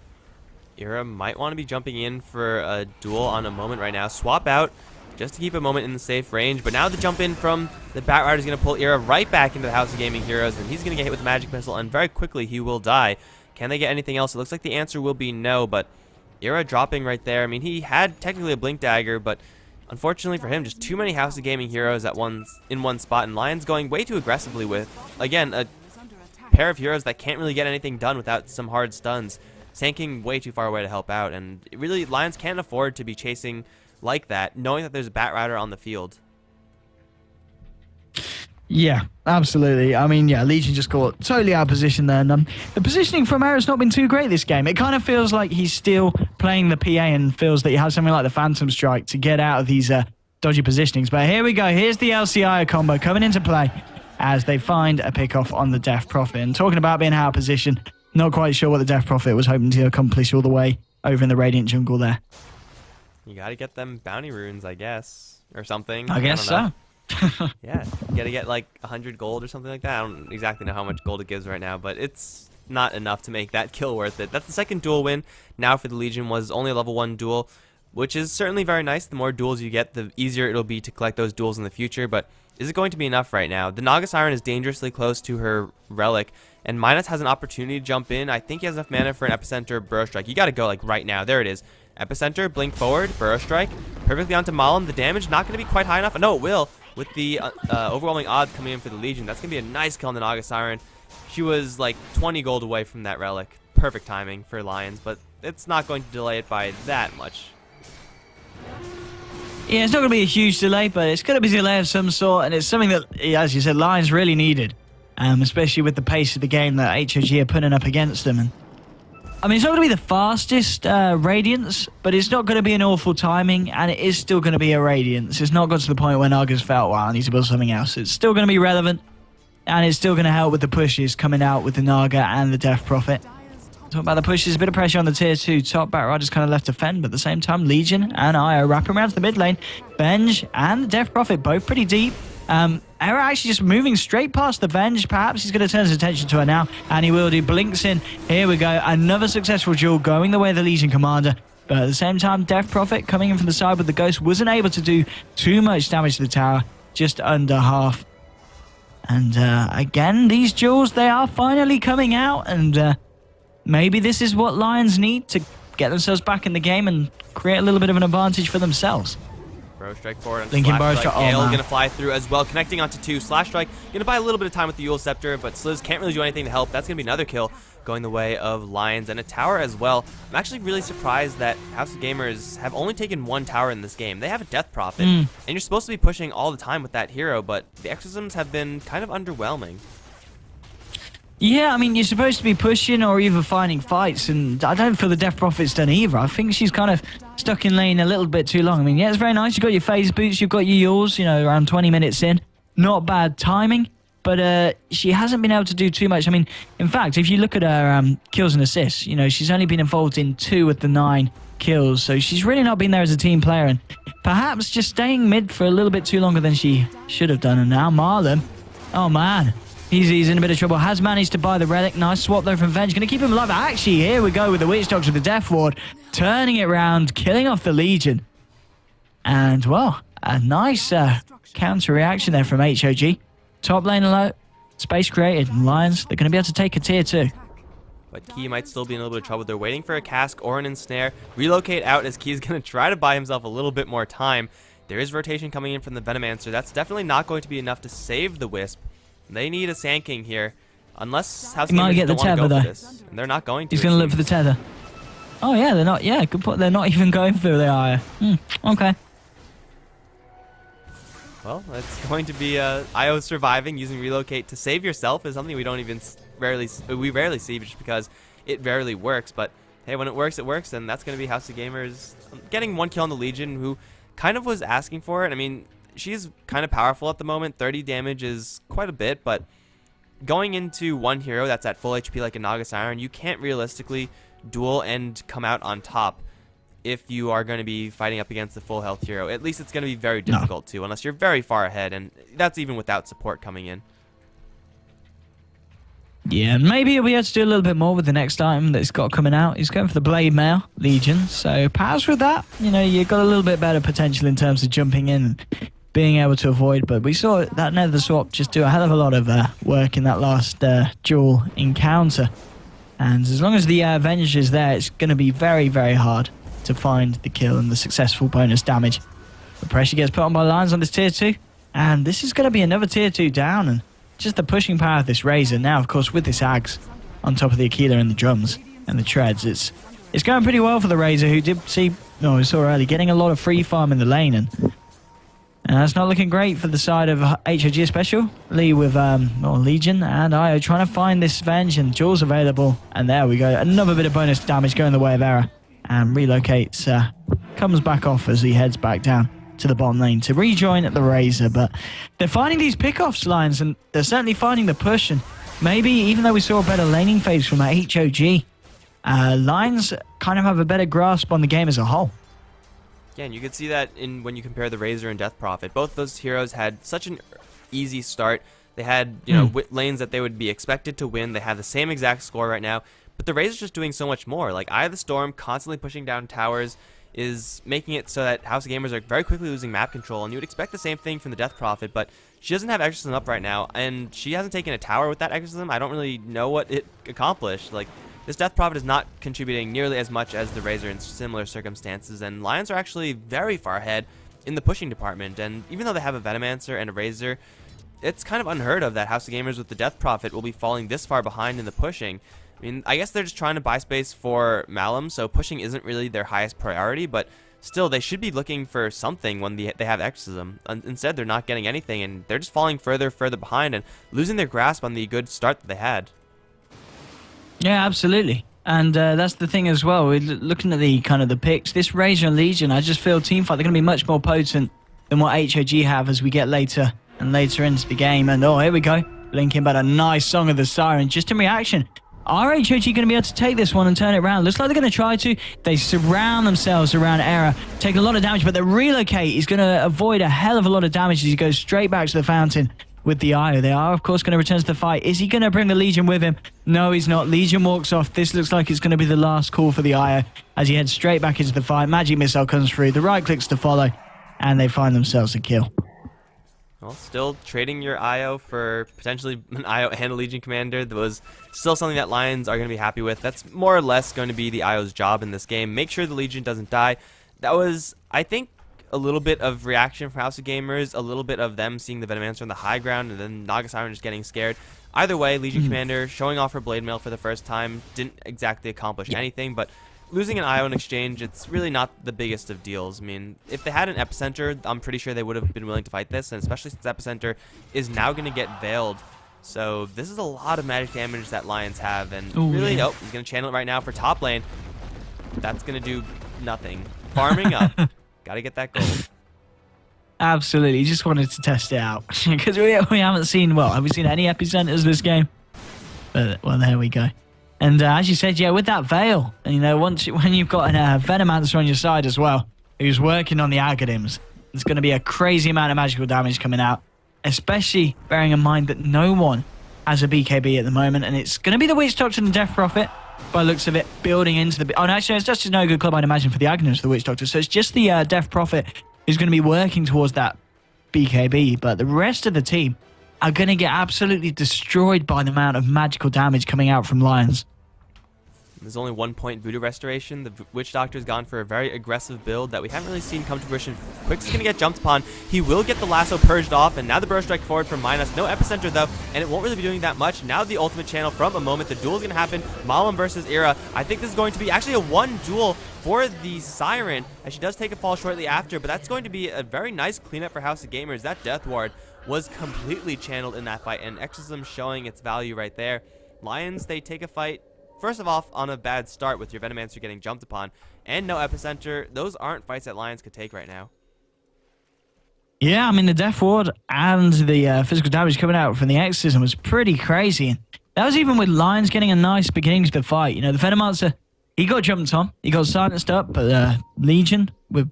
S2: Ira might want to be jumping in for a duel on a moment right now. Swap out just to keep a moment in the safe range. But now the jump in from the Bat Rider is going to pull Ira right back into the House of Gaming Heroes. And he's going to get hit with the Magic Missile. And very quickly he will die. Can they get anything else? It looks like the answer will be no. But Ira dropping right there. I mean, he had technically a Blink Dagger. But unfortunately for him, just too many House of Gaming Heroes in one spot. And Lions going way too aggressively with, again, a pair of heroes that can't really get anything done without some hard stuns. Sanking way too far away to help out, and really Lions can't afford to be chasing like that, knowing that there's a Bat Rider on the field.
S3: Yeah, absolutely. I mean, yeah, Legion just got totally out of position there. And the positioning from Era's not been too great this game. It kind of feels like he's still playing the PA and feels that he has something like the Phantom Strike to get out of these dodgy positionings. But here we go. Here's the LCI combo coming into play as they find a pick-off on the Death Prophet. And talking about being out of position, not quite sure what the Death Prophet was hoping to accomplish all the way over in the Radiant jungle there.
S2: You gotta get them bounty runes, I guess, or something.
S3: I guess so.
S2: Yeah, you gotta get like 100 gold or something like that. I don't exactly know how much gold it gives right now, but it's not enough to make that kill worth it. That's the second duel win now for the Legion. Was only a level 1 duel, which is certainly very nice. The more duels you get, the easier it'll be to collect those duels in the future, but is it going to be enough right now? The Naga Siren is dangerously close to her Relic, and Minus has an opportunity to jump in. I think he has enough mana for an Epicenter Burrow Strike. You gotta go like right now. There it is. Epicenter, blink forward, Burrow Strike, perfectly onto Malam. The damage not going to be quite high enough. No, it will. With the overwhelming odds coming in for the Legion, that's going to be a nice kill on the Naga Siren. She was like 20 gold away from that Relic. Perfect timing for Lions, but it's not going to delay it by that much.
S3: Yeah, it's not going to be a huge delay, but it's going to be a delay of some sort, and it's something that, as you said, Lions really needed, especially with the pace of the game that HOG are putting up against them. And I mean, it's not going to be the fastest Radiance, but it's not going to be an awful timing, and it is still going to be a Radiance. It's not got to the point where Naga's felt, wow, I need to build something else. It's still going to be relevant, and it's still going to help with the pushes coming out with the Naga and the Death Prophet. Talking about the pushes, a bit of pressure on the tier 2 top. Bat Rider's kind of left to fend, but at the same time, Legion and Io wrapping around to the mid lane. Venge and the Death Prophet both pretty deep. Era actually just moving straight past the Venge. Perhaps he's going to turn his attention to her now, and he will do. Blinks in. Here we go. Another successful duel going the way of the Legion Commander. But at the same time, Death Prophet coming in from the side with the Ghost wasn't able to do too much damage to the tower. Just under half. And again, these duels, they are finally coming out, and maybe this is what Lions need to get themselves back in the game and create a little bit of an advantage for themselves.
S2: Burrow Strike forward on
S3: Linking
S2: Slash
S3: Burrow
S2: Strike.
S3: Strike.
S2: Gale gonna fly through as well, connecting onto 2. Slash Strike gonna buy a little bit of time with the Yule Scepter, but Sliz can't really do anything to help. That's gonna be another kill going the way of Lions, and a tower as well. I'm actually really surprised that House of Gamers have only taken 1 tower in this game. They have a Death Prophet, and you're supposed to be pushing all the time with that hero, but the exorcisms have been kind of underwhelming.
S3: Yeah, I mean, you're supposed to be pushing or even finding fights, and I don't feel the Death Prophet's done either. I think she's kind of stuck in lane a little bit too long. I mean, yeah, it's very nice. You've got your phase boots, you've got your Yules, you know, around 20 minutes in. Not bad timing, but she hasn't been able to do too much. I mean, in fact, if you look at her kills and assists, you know, she's only been involved in 2 of the 9 kills, so she's really not been there as a team player, and perhaps just staying mid for a little bit too longer than she should have done. And now Marlon, oh man. He's in a bit of trouble. Has managed to buy the Relic. Nice swap though from Venge. Going to keep him alive. Actually, here we go with the Witch Doctor, the Death Ward. Turning it round, killing off the Legion. And, well, a nice counter reaction there from HOG. Top lane alert. Space created. Lions, they're going to be able to take a tier 2.
S2: But Key might still be in a little bit of trouble. They're waiting for a cask or an ensnare. Relocate out as Key's going to try to buy himself a little bit more time. There is rotation coming in from the Venomancer. That's definitely not going to be enough to save the Wisp. They need a Sand King here, unless House Gamers don't want to go for this. And they're not going to.
S3: He's going to look for the tether. Oh yeah, they're not. Yeah, good point. They're not even going for the Io. Okay.
S2: Well, it's going to be Io surviving using relocate to save yourself is something we don't even rarely see just because it rarely works. But hey, when it works, and that's going to be House of Gamers getting 1 kill on the Legion, who kind of was asking for it. I mean, she's kind of powerful at the moment. 30 damage is quite a bit, but going into one hero that's at full HP like a Naga Siren, you can't realistically duel and come out on top if you are going to be fighting up against the full health hero. At least it's going to be very difficult to, unless you're very far ahead, and that's even without support coming in.
S3: Yeah, maybe he'll be able to do a little bit more with the next item that he's got coming out. He's going for the Blade Mail Legion, so perhaps with that, you know, you've got a little bit better potential in terms of jumping in and being able to avoid. But we saw that Nether Swap just do a hell of a lot of work in that last duel encounter. And as long as the Avenge is there, it's going to be very, very hard to find the kill and the successful bonus damage. The pressure gets put on by Lajons on this tier 2, and this is going to be another tier 2 down, and just the pushing power of this Razor. Now, of course, with this Axe on top of the Aquila and the drums and the treads, it's going pretty well for the Razor, who did see, we saw early, getting a lot of free farm in the lane, and that's not looking great for the side of HOG, especially with Legion and Io trying to find this Venge, and Jules available, and there we go, another bit of bonus damage going the way of Error, and relocates, comes back off as he heads back down to the bottom lane to rejoin at the Razor. But they're finding these pickoffs lines, and they're certainly finding the push, and maybe even though we saw a better laning phase from HOG, Lions kind of have a better grasp on the game as a whole.
S2: Yeah, and you can see that when you compare the Razor and Death Prophet. Both those heroes had such an easy start. They had, you know, lanes that they would be expected to win. They have the same exact score right now, but the Razor's just doing so much more. Like, Eye of the Storm constantly pushing down towers is making it so that House of Gamers are very quickly losing map control, and you would expect the same thing from the Death Prophet, but she doesn't have Exorcism up right now, and she hasn't taken a tower with that Exorcism. I don't really know what it accomplished. Like, this Death Prophet is not contributing nearly as much as the Razor in similar circumstances, and Lions are actually very far ahead in the pushing department, and even though they have a Venomancer and a Razor, it's kind of unheard of that House of Gamers with the Death Prophet will be falling this far behind in the pushing. I mean, I guess they're just trying to buy space for Malum, so pushing isn't really their highest priority, but still, they should be looking for something when they have Exorcism. Instead, they're not getting anything, and they're just falling further behind and losing their grasp on the good start that they had.
S3: Yeah, absolutely. And that's the thing as well. We're looking at the kind of the picks. This Razor and Legion, I just feel teamfight, they're going to be much more potent than what HOG have as we get later and later into the game. And oh, here we go. Blinking about a nice Song of the Siren just in reaction. Are HOG going to be able to take this one and turn it around? Looks like they're going to try to. They surround themselves around Error, take a lot of damage, but the relocate is going to avoid a hell of a lot of damage as he goes straight back to the fountain with the Io. They are, of course, going to return to the fight. Is he going to bring the Legion with him? No, he's not. Legion walks off. This looks like it's going to be the last call for the Io as he heads straight back into the fight. Magic Missile comes through. The right clicks to follow, and they find themselves a kill.
S2: Well, still trading your IO for potentially an IO and a Legion Commander. That was still something that Lions are going to be happy with. That's more or less going to be the IO's job in this game. Make sure the Legion doesn't die. That was, I think, a little bit of reaction from House of Gamers, a little bit of them seeing the Venomancer on the high ground, and then Naga Siren just getting scared. Either way, Legion Commander showing off her Blade Mail for the first time didn't exactly accomplish anything, but losing an IO in exchange, it's really not the biggest of deals. I mean, if they had an Epicenter, I'm pretty sure they would have been willing to fight this, and especially since Epicenter is now going to get Veiled. So this is a lot of magic damage that Lions have, and really, he's going to channel it right now for top lane. That's going to do nothing. Farming up. Got to get that gold.
S3: Absolutely. Just wanted to test it out. Because we haven't seen, well, have we seen any Epicenters this game? But, well, there we go. And as you said, yeah, with that Veil, and you know, when you've got a Venomancer on your side as well, who's working on the Aghanim's, there's going to be a crazy amount of magical damage coming out, especially bearing in mind that no one has a BKB at the moment, and it's going to be the Witch Doctor and the Death Prophet, by the looks of it, building into the... Oh, no, actually, it's just no good club, I'd imagine, for the Aghanim's, the Witch Doctor. So it's just the Death Prophet who's going to be working towards that BKB, but the rest of the team are going to get absolutely destroyed by the amount of magical damage coming out from Lions.
S2: There's only 1 point Voodoo Restoration. The Witch Doctor's gone for a very aggressive build that we haven't really seen come to fruition. Quicks is going to get jumped upon. He will get the lasso purged off, and now the Burst Strike forward from Minus. No Epicenter, though, and it won't really be doing that much. Now the ultimate channel from a moment. The duel is going to happen. Malum versus Ira. I think this is going to be actually a one duel for the Siren, as she does take a fall shortly after, but that's going to be a very nice cleanup for House of Gamers. That Death Ward was completely channeled in that fight, and Exorcism showing its value right there. Lions, they take a fight, first of all, on a bad start with your Venomancer getting jumped upon, and no Epicenter. Those aren't fights that Lions could take right now.
S3: Yeah, I mean, the death ward and the physical damage coming out from the exorcism was pretty crazy. And that was even with Lions getting a nice beginning to the fight. You know, the Venomancer, he got jumped on, he got silenced up, but Legion, with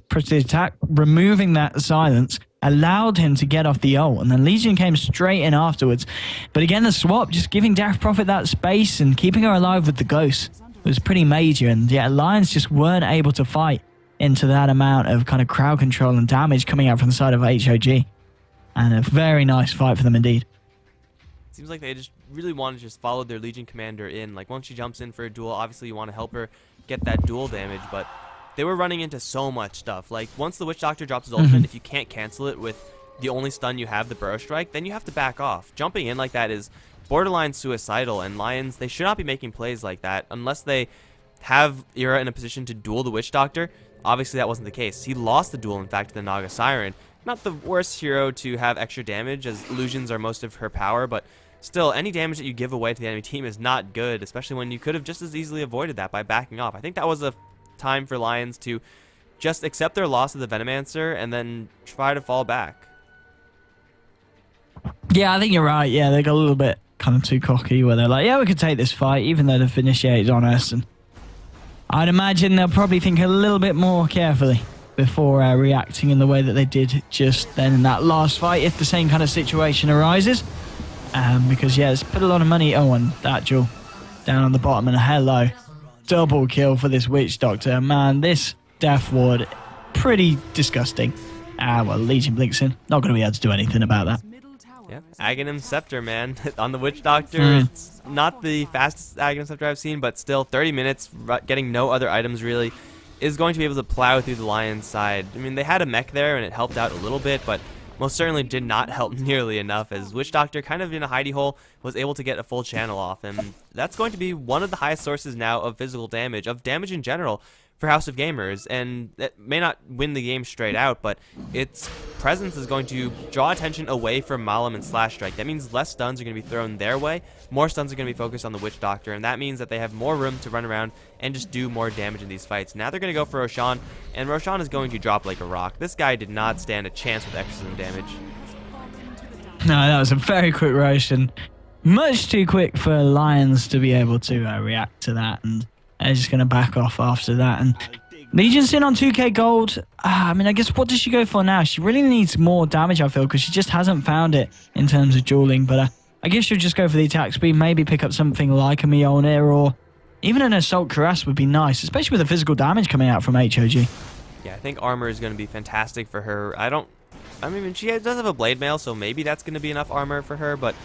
S3: precision attack, removing that silence, allowed him to get off the ult. And then Legion came straight in afterwards. But again, the swap, just giving Death Prophet that space and keeping her alive with the ghost was pretty major. And yeah, Lions just weren't able to fight into that amount of kind of crowd control and damage coming out from the side of HOG. And a very nice fight for them indeed.
S2: Seems like they just really want to just follow their Legion commander in. Like, once she jumps in for a duel, obviously you want to help her get that duel damage, but they were running into so much stuff. Like, once the Witch Doctor drops his ultimate, if you can't cancel it with the only stun you have, the Burrow Strike, then you have to back off. Jumping in like that is borderline suicidal, and Lions, they should not be making plays like that unless they have Era in a position to duel the Witch Doctor. Obviously, that wasn't the case. He lost the duel, in fact, to the Naga Siren. Not the worst hero to have extra damage, as illusions are most of her power, but still, any damage that you give away to the enemy team is not good, especially when you could have just as easily avoided that by backing off. I think that was a time for Lions to just accept their loss of the Venomancer and then try to fall back.
S3: Yeah, I think you're right. Yeah, they got a little bit kind of too cocky where they're like, yeah, we could take this fight, even though they've initiated on us. And I'd imagine they'll probably think a little bit more carefully before reacting in the way that they did just then in that last fight, if the same kind of situation arises. Because, yeah, it's put a lot of money on that duel down on the bottom. And hello, double kill for this Witch Doctor. Man, this Death Ward, pretty disgusting. Well, Legion blinks in. Not going to be able to do anything about that.
S2: Yeah, Aghanim Scepter, man. On the Witch Doctor, it's not the fastest Aghanim Scepter I've seen, but still 30 minutes, getting no other items really, is going to be able to plow through the Lions side. I mean, they had a mech there, and it helped out a little bit, but most certainly did not help nearly enough, as Witch Doctor, kind of in a hidey hole, was able to get a full channel off, and that's going to be one of the highest sources now of physical damage, of damage in general, for House of Gamers, and it may not win the game straight out, but its presence is going to draw attention away from Malam and Slash Strike. That means less stuns are going to be thrown their way, more stuns are going to be focused on the Witch Doctor, and that means that they have more room to run around and just do more damage in these fights. Now they're going to go for Roshan, and Roshan is going to drop like a rock. This guy did not stand a chance with exorcism damage.
S3: No, that was a very quick rush, and much too quick for Lions to be able to react to that, and they're just going to back off after that. And Legion's in on 2k gold. I mean, I guess what does she go for now? She really needs more damage, I feel, because she just hasn't found it in terms of dueling. But I guess she'll just go for the attack speed, maybe pick up something like a Mjolnir, or even an Assault Cuirass would be nice, especially with the physical damage coming out from HOG.
S2: Yeah, I think armor is going to be fantastic for her. I mean, she does have a blade mail, so maybe that's going to be enough armor for her, but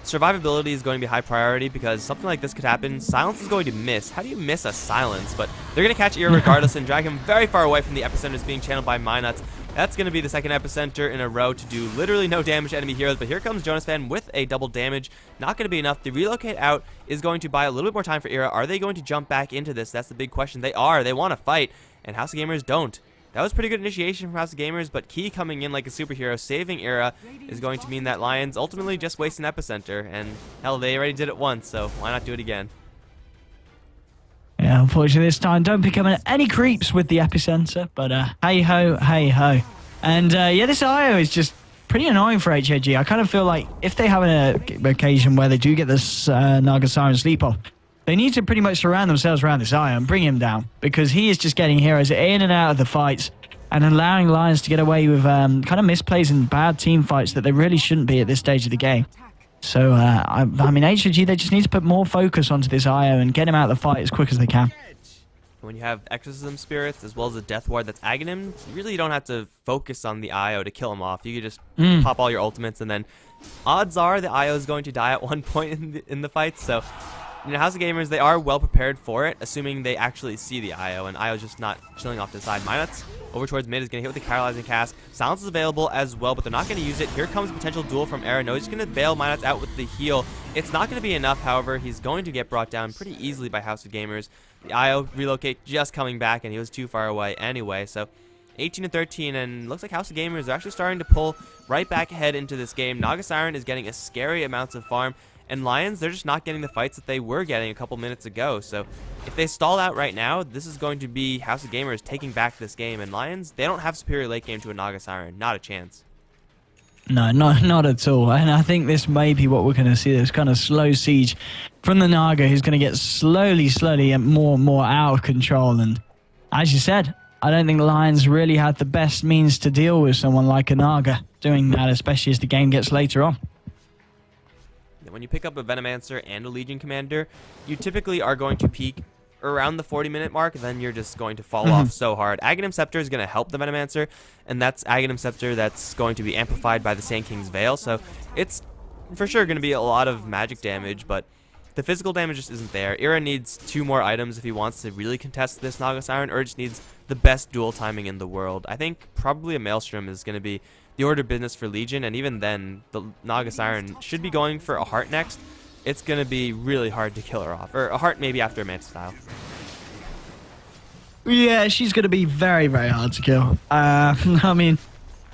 S2: survivability is going to be high priority because something like this could happen. Silence is going to miss. How do you miss a silence? But they're going to catch Era regardless and drag him very far away from the epicenters being channeled by Minuts. That's going to be the second epicenter in a row to do literally no damage to enemy heroes. But here comes Jonas Fan with a double damage. Not going to be enough. The relocate out is going to buy a little bit more time for Era. Are they going to jump back into this? That's the big question. They are. They want to fight, and House of Gamers don't. That was pretty good initiation from House of Gamers, but Key coming in like a superhero, saving Era, is going to mean that Lions ultimately just waste an epicenter, and hell, they already did it once, so why not do it again?
S3: Yeah, unfortunately this time don't pick up any creeps with the epicenter, but hey ho, hey ho. And yeah, this IO is just pretty annoying for HOG. I kind of feel like if they have an occasion where they do get this Naga Siren sleep off, they need to pretty much surround themselves around this IO and bring him down, because he is just getting heroes in and out of the fights and allowing Lions to get away with kind of misplays and bad team fights that they really shouldn't be at this stage of the game. So, I mean, HOG, they just need to put more focus onto this IO and get him out of the fight as quick as they can.
S2: When you have Exorcism Spirits as well as a Death Ward that's Aghanim, you really don't have to focus on the IO to kill him off. You can just pop all your ultimates, and then odds are the IO is going to die at one point in the fight, so you know, House of Gamers, they are well prepared for it, assuming they actually see the IO, and IO's just not chilling off to the side. Minuts over towards mid is going to hit with the paralyzing cast. Silence is available as well, but they're not going to use it. Here comes potential duel from Era. No, he's going to bail Minuts out with the heal. It's not going to be enough, however. He's going to get brought down pretty easily by House of Gamers. The IO relocate just coming back, and he was too far away anyway, so 18-13, and looks like House of Gamers are actually starting to pull right back ahead into this game. Naga Siren is getting a scary amounts of farm, And Lions, they're just not getting the fights that they were getting a couple minutes ago. So if they stall out right now, this is going to be House of Gamers taking back this game. And Lions, they don't have superior late game to a Naga Siren. Not a chance.
S3: No, not at all. And I think this may be what we're going to see, this kind of slow siege from the Naga, who's going to get slowly and more out of control. And as you said, I don't think Lions really have the best means to deal with someone like a Naga doing that, especially as the game gets later on.
S2: When you pick up a Venomancer and a Legion Commander, you typically are going to peak around the 40-minute mark, then you're just going to fall off so hard. Aghanim Scepter is going to help the Venomancer, and that's Aghanim Scepter that's going to be amplified by the Sand King's Veil, so it's for sure going to be a lot of magic damage, but the physical damage just isn't there. Ira needs 2 more items if he wants to really contest this Naga Siren, or just needs the best duel timing in the world. I think probably a Maelstrom is going to be the order of business for Legion, and even then, the Naga Siren should be going for a Heart next. It's going to be really hard to kill her off. Or a Heart maybe after a Manta Style.
S3: Yeah, she's going to be very hard to kill. I mean,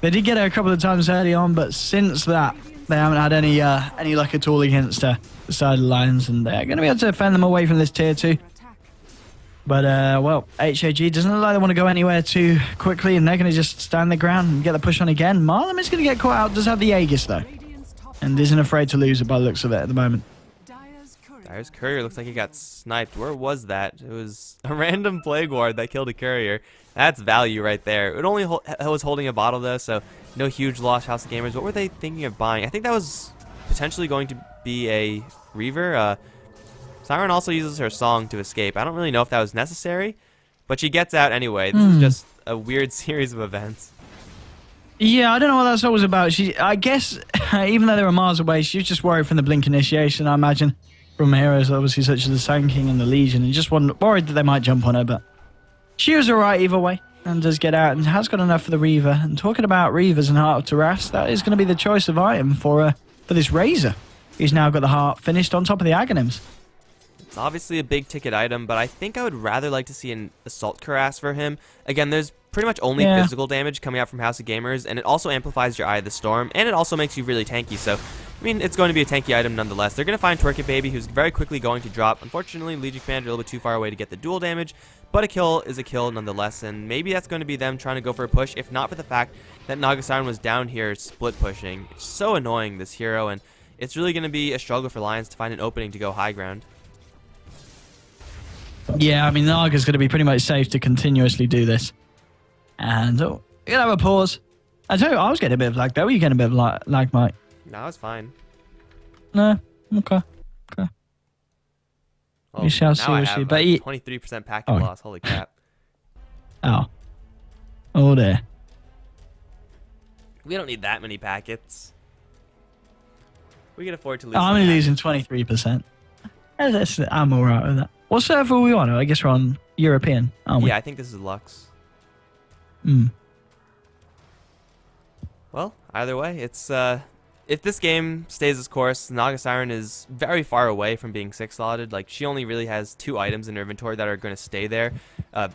S3: they did get her a couple of times early on, but since that, they haven't had any luck at all against her, the side of the Lions, and they're going to be able to defend them away from this tier 2. But, well, HOG doesn't look like they want to go anywhere too quickly, and they're going to just stand their ground and get the push on again. Marlem is going to get caught out, does have the Aegis, though, and isn't afraid to lose it by the looks of it at the moment.
S2: Dyer's Courier looks like he got sniped. Where was that? It was a random Plague Ward that killed a Courier. That's value right there. It only was holding a bottle, though, so no huge loss, House of Gamers. What were they thinking of buying? I think that was potentially going to be a Reaver. Siren also uses her song to escape. I don't really know if that was necessary, but she gets out anyway. This is just a weird series of events.
S3: Yeah, I don't know what that song was about. I guess, even though they were miles away, she was just worried from the Blink initiation, I imagine, from heroes obviously such as the Sand King and the Legion, and just worried that they might jump on her, but she was alright either way, and does get out, and has got enough for the Reaver. And talking about Reavers and Heart of Taras, that is going to be the choice of item for this Razor. He's now got the Heart finished on top of the Aghanims.
S2: It's obviously a big ticket item, but I think I would rather like to see an Assault Cuirass for him. Again, there's pretty much only physical damage coming out from House of Gamers, and it also amplifies your Eye of the Storm, and it also makes you really tanky, so I mean, it's going to be a tanky item nonetheless. They're going to find Twerk Baby, who's very quickly going to drop. Unfortunately, Legion Commander a little bit too far away to get the dual damage, but a kill is a kill nonetheless, and maybe that's going to be them trying to go for a push, if not for the fact that Naga Siren was down here split pushing. It's so annoying, this hero, and it's really going to be a struggle for Lions to find an opening to go high ground.
S3: Yeah, I mean, Naga's going to be pretty much safe to continuously do this. And, you're going to have a pause. I tell you, I was getting a bit of lag there. Were you getting a bit of lag, Mike?
S2: No, it's fine.
S3: No? Okay.
S2: Oh,
S3: We shall
S2: now I
S3: see.
S2: have
S3: But
S2: 23% packet loss. Holy crap.
S3: Oh, there.
S2: We don't need that many packets. We can afford to lose.
S3: I'm only losing 23%. I'm alright with that. What server are we on? I guess we're on European, aren't we?
S2: Yeah, I think this is Lux. Well, either way, it's if this game stays its course, Naga Siren is very far away from being 6-slotted. Like, she only really has 2 items in her inventory that are going to stay there.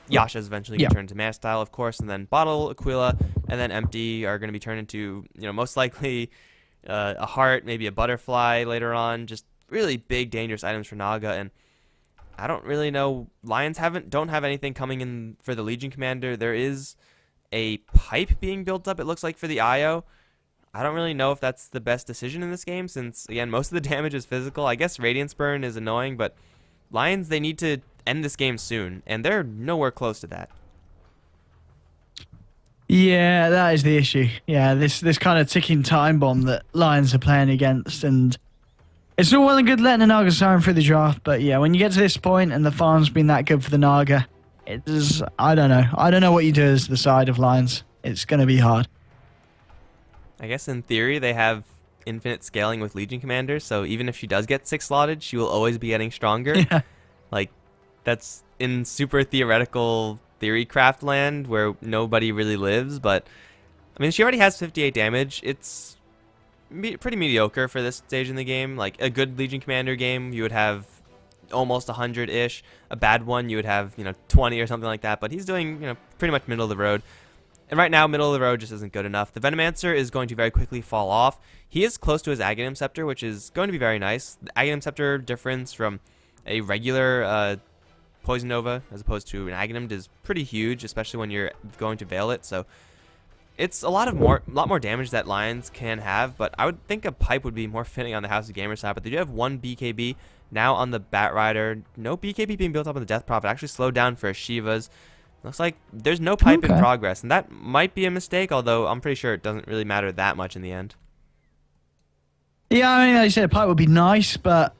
S2: Yasha's eventually going to turn into Mana Style, of course, and then Bottle, Aquila, and then Empty are going to be turned into, most likely a Heart, maybe a Butterfly later on. Just really big, dangerous items for Naga, and I don't really know. Lions don't have anything coming in for the Legion Commander. There is a pipe being built up, it looks like, for the IO. I don't really know if that's the best decision in this game, since, again, most of the damage is physical. I guess Radiance Burn is annoying, but Lions, they need to end this game soon, and they're nowhere close to that.
S3: Yeah, that is the issue. Yeah, this kind of ticking time bomb that Lions are playing against, and it's all well and good letting a Naga Siren through the draft, but yeah, when you get to this point and the farm's been that good for the Naga, it's, I don't know. I don't know what you do as the side of Lions. It's going to be hard.
S2: I guess in theory they have infinite scaling with Legion Commander, so even if she does get 6-slotted, she will always be getting stronger.
S3: Yeah.
S2: Like, that's in super theoretical theory craft land where nobody really lives, but I mean, she already has 58 damage. It's pretty mediocre for this stage in the game. Like, a good Legion Commander game, you would have almost 100-ish. A bad one, you would have, 20 or something like that, but he's doing, pretty much middle of the road. And right now, middle of the road just isn't good enough. The Venomancer is going to very quickly fall off. He is close to his Aghanim Scepter, which is going to be very nice. The Aghanim Scepter difference from a regular Poison Nova as opposed to an Aghanim is pretty huge, especially when you're going to Veil it. So it's a lot more damage that Lions can have, but I would think a pipe would be more fitting on the House of Gamer side. But they do have one BKB now on the Bat Rider. No BKB being built up on the Death Prophet. Actually slowed down for Shivas. Looks like there's no pipe in progress, and that might be a mistake, although I'm pretty sure it doesn't really matter that much in the end.
S3: Yeah, I mean, like you said, a pipe would be nice, but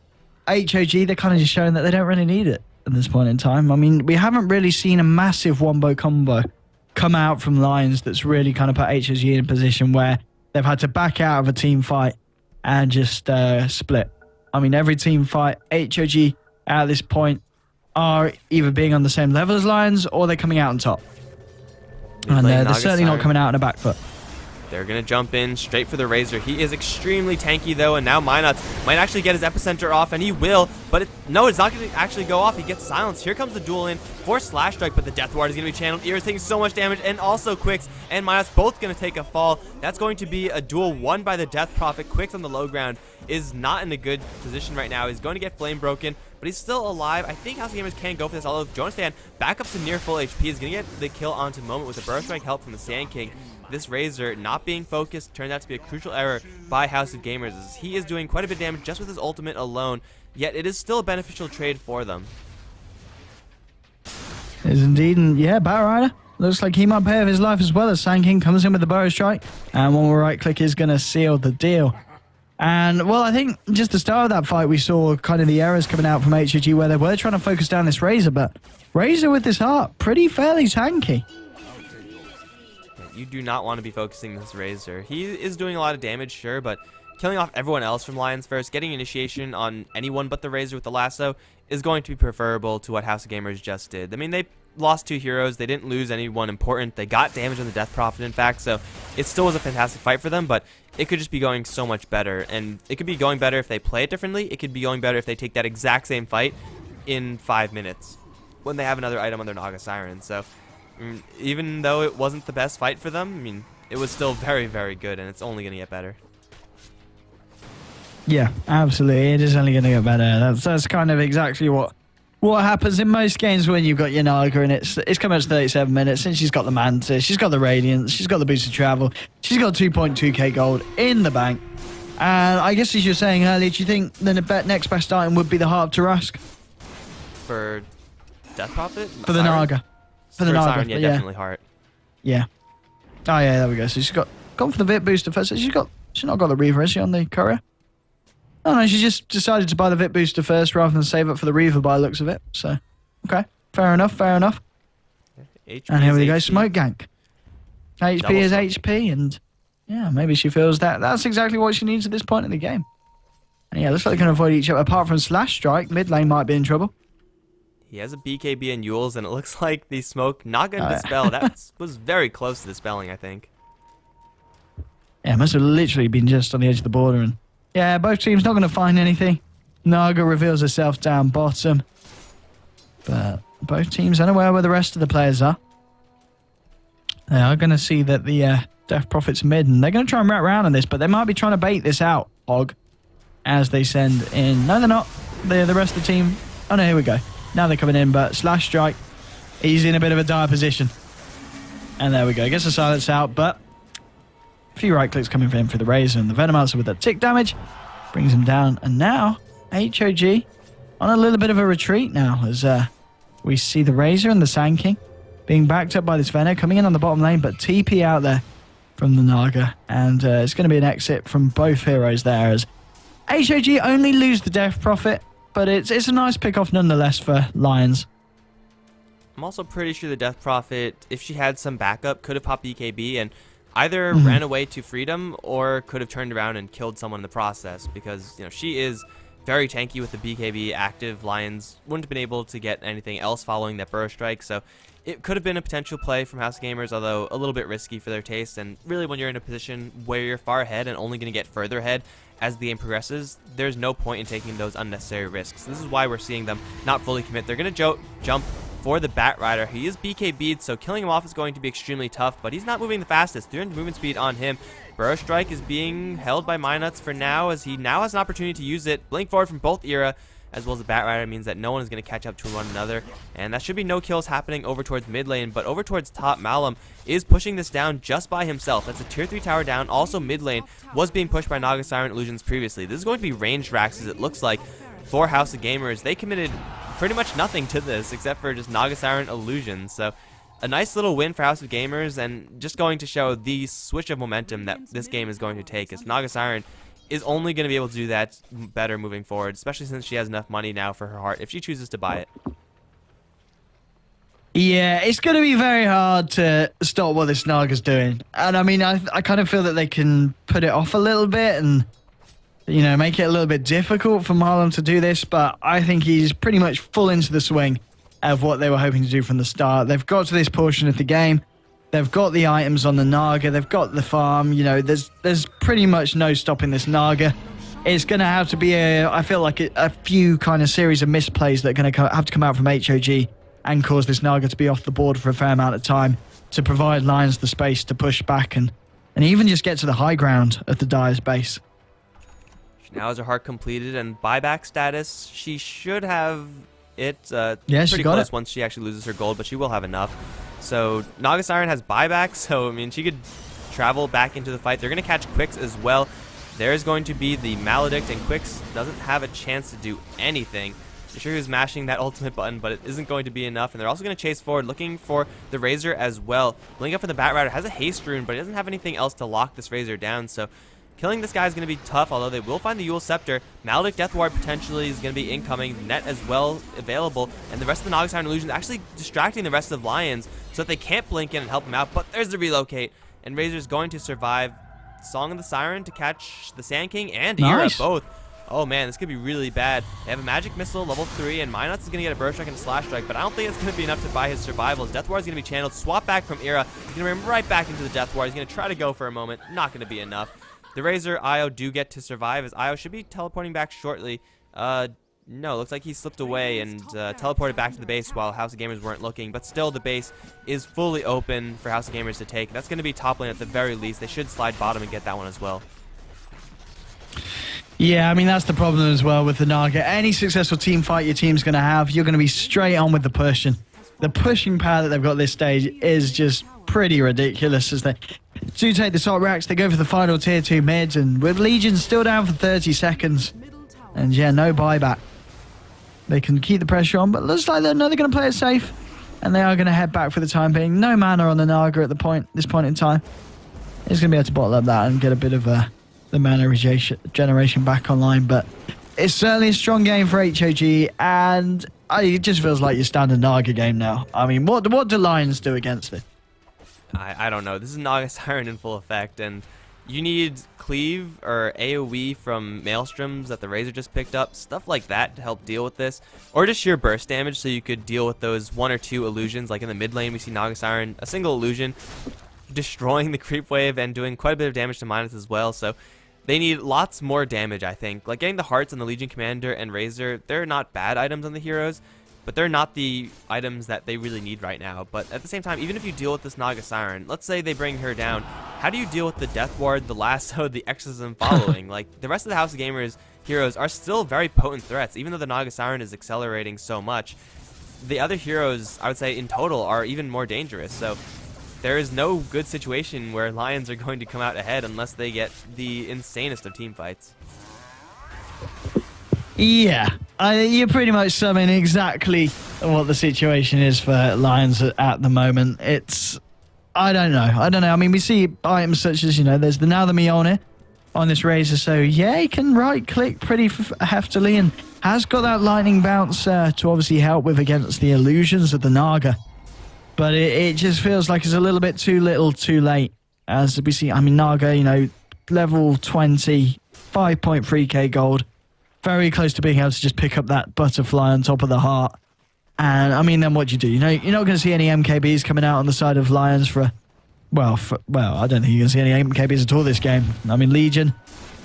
S3: HOG, they're kind of just showing that they don't really need it at this point in time. I mean, we haven't really seen a massive wombo combo come out from Lions that's really kind of put HOG in a position where they've had to back out of a team fight and just split. I mean, every team fight, HOG at this point are either being on the same level as Lions or they're coming out on top. And they're certainly not coming out on a back foot.
S2: They're going to jump in straight for the Razor. He is extremely tanky, though, and now Minots might actually get his Epicenter off, and he will, but no, it's not going to actually go off. He gets silenced. Here comes the duel in for Slash Strike, but the Death Ward is going to be channeled. Ear is taking so much damage, and also Quicks and Minots both going to take a fall. That's going to be a duel won by the Death Prophet. Quicks on the low ground is not in a good position right now. He's going to get Flame Broken, but he's still alive. I think House of Gamers can go for this, although Jonas Fan back up to near full HP is going to get the kill onto Moment with the Burst Strike help from the Sand King. This Razor not being focused turned out to be a crucial error by House of Gamers, as he is doing quite a bit of damage just with his ultimate alone, yet it is still a beneficial trade for them.
S3: It is indeed, and yeah, Bat Rider looks like he might pay with his life as well as Sand King comes in with the Burrow Strike, and one more right click is going to seal the deal. And, well, I think just the start of that fight, we saw kind of the errors coming out from HOG where they were trying to focus down this Razor, but Razor with this heart, fairly tanky.
S2: You do not want to be focusing this Razor. He is doing a lot of damage, sure, but killing off everyone else from Lions first, getting initiation on anyone but the Razor with the lasso is going to be preferable to what House of Gamers just did. I mean, they lost 2 heroes. They didn't lose anyone important. They got damage on the Death Prophet, in fact, so it still was a fantastic fight for them, but it could just be going so much better. And it could be going better if they play it differently. It could be going better if they take that exact same fight in 5 minutes when they have another item on their Naga Siren. So even though it wasn't the best fight for them, I mean, it was still very, very good, and it's only going to get better.
S3: Yeah, absolutely. It is only going to get better. That's kind of exactly what happens in most games when you've got your Naga, and it's coming up to 37 minutes, and she's got the Mantis, she's got the Radiance, she's got the boosted travel, she's got 2.2k gold in the bank. And I guess as you were saying earlier, do you think the next best item would be the Heart of Tarask?
S2: For Death Prophet?
S3: For the Naga. For the Naga,
S2: Siren, yeah, definitely Heart.
S3: Yeah. Oh yeah, there we go. So she's gone for the VIP booster first. She's not got the Reaver, is she, on the courier? Oh no, she just decided to buy the VIP booster first rather than save up for the Reaver by the looks of it. So, okay, fair enough.
S2: HP
S3: and here we go,
S2: HP.
S3: Smoke Gank. HP is HP, and yeah, maybe she feels that's exactly what she needs at this point in the game. And yeah, looks like they can avoid each other. Apart from Slash Strike, mid lane might be in trouble.
S2: He has a BKB and Yules, and it looks like the smoke not going to dispel. That was very close to dispelling, I think.
S3: Yeah, must have literally been just on the edge of the border. And yeah, both teams not going to find anything. Naga reveals herself down bottom. But both teams unaware where the rest of the players are. They are going to see that the Death Prophet's mid, and they're going to try and wrap around on this, but they might be trying to bait this out, Og, as they send in. No, they're not. The rest of the team. Oh, no, here we go. Now they're coming in, but Slash Strike, he's in a bit of a dire position. And there we go. Gets the silence out, but a few right clicks coming for him for the Razor, and the Venomancer with that tick damage brings him down. And now HOG on a little bit of a retreat now, as we see the Razor and the Sand King being backed up by this Venom coming in on the bottom lane, but TP out there from the Naga, and it's going to be an exit from both heroes there, as HOG only lose the Death Prophet, but it's a nice pick-off nonetheless for Lions.
S2: I'm also pretty sure the Death Prophet, if she had some backup, could have popped BKB and either ran away to freedom or could have turned around and killed someone in the process, because she is very tanky with the BKB active. Lions wouldn't have been able to get anything else following that Burrow Strike, so it could have been a potential play from House Gamers, although a little bit risky for their taste. And really, when you're in a position where you're far ahead and only going to get further ahead as the game progresses, there's no point in taking those unnecessary risks. This is why we're seeing them not fully commit. They're going to jump for the Bat Rider. He is BKB'd, so killing him off is going to be extremely tough, but he's not moving the fastest. 300 movement speed on him. Burrow Strike is being held by Minuts for now, as he now has an opportunity to use it. Blink forward from both Era, as well as the Bat Rider, means that no one is going to catch up to one another. And that should be no kills happening over towards mid lane, but over towards top, Malum is pushing this down just by himself. That's a tier 3 tower down. Also mid lane was being pushed by Naga Siren Illusions previously. This is going to be ranged racks, as it looks like, for House of Gamers. They committed pretty much nothing to this except for just Naga Siren Illusions. So a nice little win for House of Gamers, and just going to show the switch of momentum that this game is going to take, as Naga Siren is only going to be able to do that better moving forward, especially since she has enough money now for her heart if she chooses to buy it.
S3: Yeah, it's going to be very hard to stop what this Naga's doing. And I mean, I kind of feel that they can put it off a little bit and, you know, make it a little bit difficult for Marlon to do this, but I think he's pretty much full into the swing of what they were hoping to do from the start. They've got to this portion of the game. They've got the items on the Naga. They've got the farm. You know, there's pretty much no stopping this Naga. It's going to have to be I feel like a few kind of series of misplays that are going to have to come out from HOG and cause this Naga to be off the board for a fair amount of time to provide Lions the space to push back and even just get to the high ground of the Dire's base.
S2: She now has her heart completed, and buyback status, she should have it
S3: Yeah,
S2: pretty
S3: she got
S2: close
S3: it.
S2: once she actually loses her gold, but she will have enough. So Naga Siren has buyback, so I mean she could travel back into the fight. They're going to catch Quicks as well. There's going to be the Maledict, and Quicks doesn't have a chance to do anything. I'm sure he was mashing that ultimate button, but it isn't going to be enough. And they're also going to chase forward, looking for the Razor as well. Blink up for the Bat Rider, has a haste rune, but he doesn't have anything else to lock this Razor down. So killing this guy is going to be tough, although they will find the Yule Scepter. Maledict Death Ward potentially is going to be incoming. Net as well available. And the rest of the Naga Siren Illusion actually distracting the rest of Lions so that they can't blink in and help him out. But there's the relocate. And Razor's going to survive. Song of the Siren to catch the Sand King and Era both. Oh man, this could be really bad. They have a Magic Missile, level 3, and Minuts is going to get a Burst Strike and a Slash Strike, but I don't think it's going to be enough to buy his survival. His Death Ward is going to be channeled, swap back from Era. He's going to run right back into the Death Ward. He's going to try to go for a moment. Not going to be enough. The Razor, Io do get to survive, as Io should be teleporting back shortly. No, looks like he slipped away and teleported back to the base while House of Gamers weren't looking, but still the base is fully open for House of Gamers to take. That's going to be top lane at the very least. They should slide bottom and get that one as well.
S3: Yeah, I mean, that's the problem as well with the Naga. Any successful team fight your team's going to have, you're going to be straight on with the pushing. The pushing power that they've got this stage is just pretty ridiculous, as they do take the top racks. They go for the final tier 2 mids, and with Legion still down for 30 seconds. And yeah, no buyback. They can keep the pressure on, but looks like they're going to play it safe. And they are going to head back for the time being. No mana on the Naga at this point in time. He's going to be able to bottle up that and get a bit of the mana regeneration back online. But it's certainly a strong game for HOG, and it just feels like your standard Naga game now. I mean, what do Lions do against it?
S2: I don't know. This is Naga Siren in full effect, and you need Cleave or AoE from Maelstroms that the Razor just picked up, stuff like that to help deal with this, or just sheer burst damage so you could deal with those 1 or 2 illusions. Like in the mid lane, we see Naga Siren, a single illusion, destroying the creep wave and doing quite a bit of damage to Minus as well. So they need lots more damage, I think. Like getting the hearts on the Legion Commander and Razor, they're not bad items on the heroes, but they're not the items that they really need right now. But at the same time, even if you deal with this Naga Siren, let's say they bring her down, how do you deal with the Death Ward, the Lasso, the Exorcism following? Like, the rest of the House of Gamers heroes are still very potent threats, even though the Naga Siren is accelerating so much. The other heroes, I would say, in total, are even more dangerous. So there is no good situation where Lions are going to come out ahead unless they get the insanest of team fights.
S3: Yeah, you're pretty much summing exactly what the situation is for Lions at the moment. I don't know. I mean, we see items such as, there's the Mjolnir on this Razor, so yeah, he can right-click pretty heftily and has got that lightning bounce to obviously help with against the illusions of the Naga. But it just feels like it's a little bit too little, too late. As we see, I mean, Naga, level 20, 5.3k gold. Very close to being able to just pick up that butterfly on top of the heart. And, I mean, then what do you do? You're not going to see any MKBs coming out on the side of Lions well, I don't think you're going to see any MKBs at all this game. I mean, Legion,